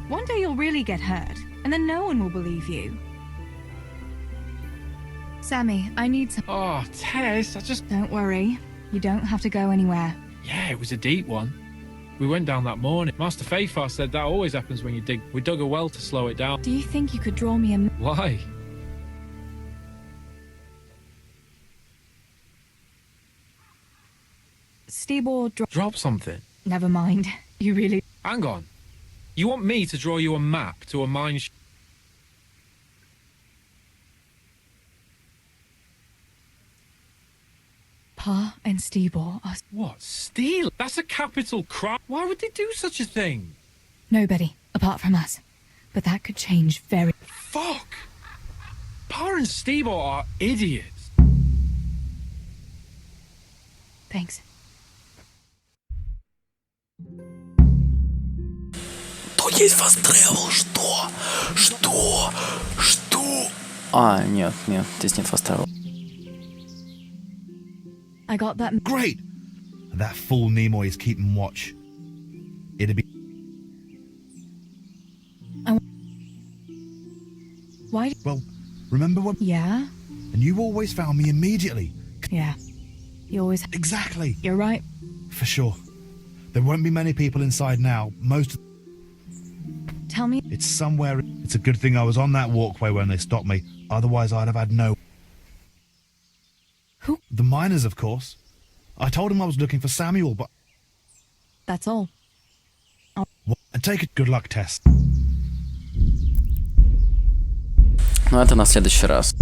S16: One day you'll really get hurt, and then no one will believe you. Sammy, I need some...
S5: Oh, Tess, I just...
S16: Don't worry. You don't have to go anywhere.
S5: Yeah, it was a deep one. We went down that morning. Master Fafar said that always happens when you dig. We dug a well to slow it down.
S16: Do you think you could draw me a...
S5: Why?
S16: Stibor,
S5: drop something.
S16: Never mind. You really...
S5: Hang on. You want me to draw you a map to a mine...
S16: Pa and Stibor are...
S5: What? Steal? That's a capital crime. Why would they do such a thing?
S16: Nobody, apart from us. But that could change very...
S5: Fuck! Pa and Stibor are idiots.
S16: Thanks.
S3: То есть fast travel, что? Что? А, нет, здесь нет fast travel.
S16: I got that...
S6: Great! That fool Nimoy is keeping watch. It'd be...
S16: Why?
S6: Well, remember when...
S16: Yeah?
S6: And you always found me immediately.
S16: Yeah. You always...
S6: Exactly.
S16: You're right.
S6: For sure. There won't be many people inside now. Most...
S16: Tell me...
S6: It's somewhere... It's a good thing I was on that walkway when they stopped me. Otherwise, I'd have had no...
S16: Who?
S6: The miners, of course. I told them I was looking for Samuel, but...
S16: That's all.
S6: And take a good luck test.
S3: Ну, это на следующий раз.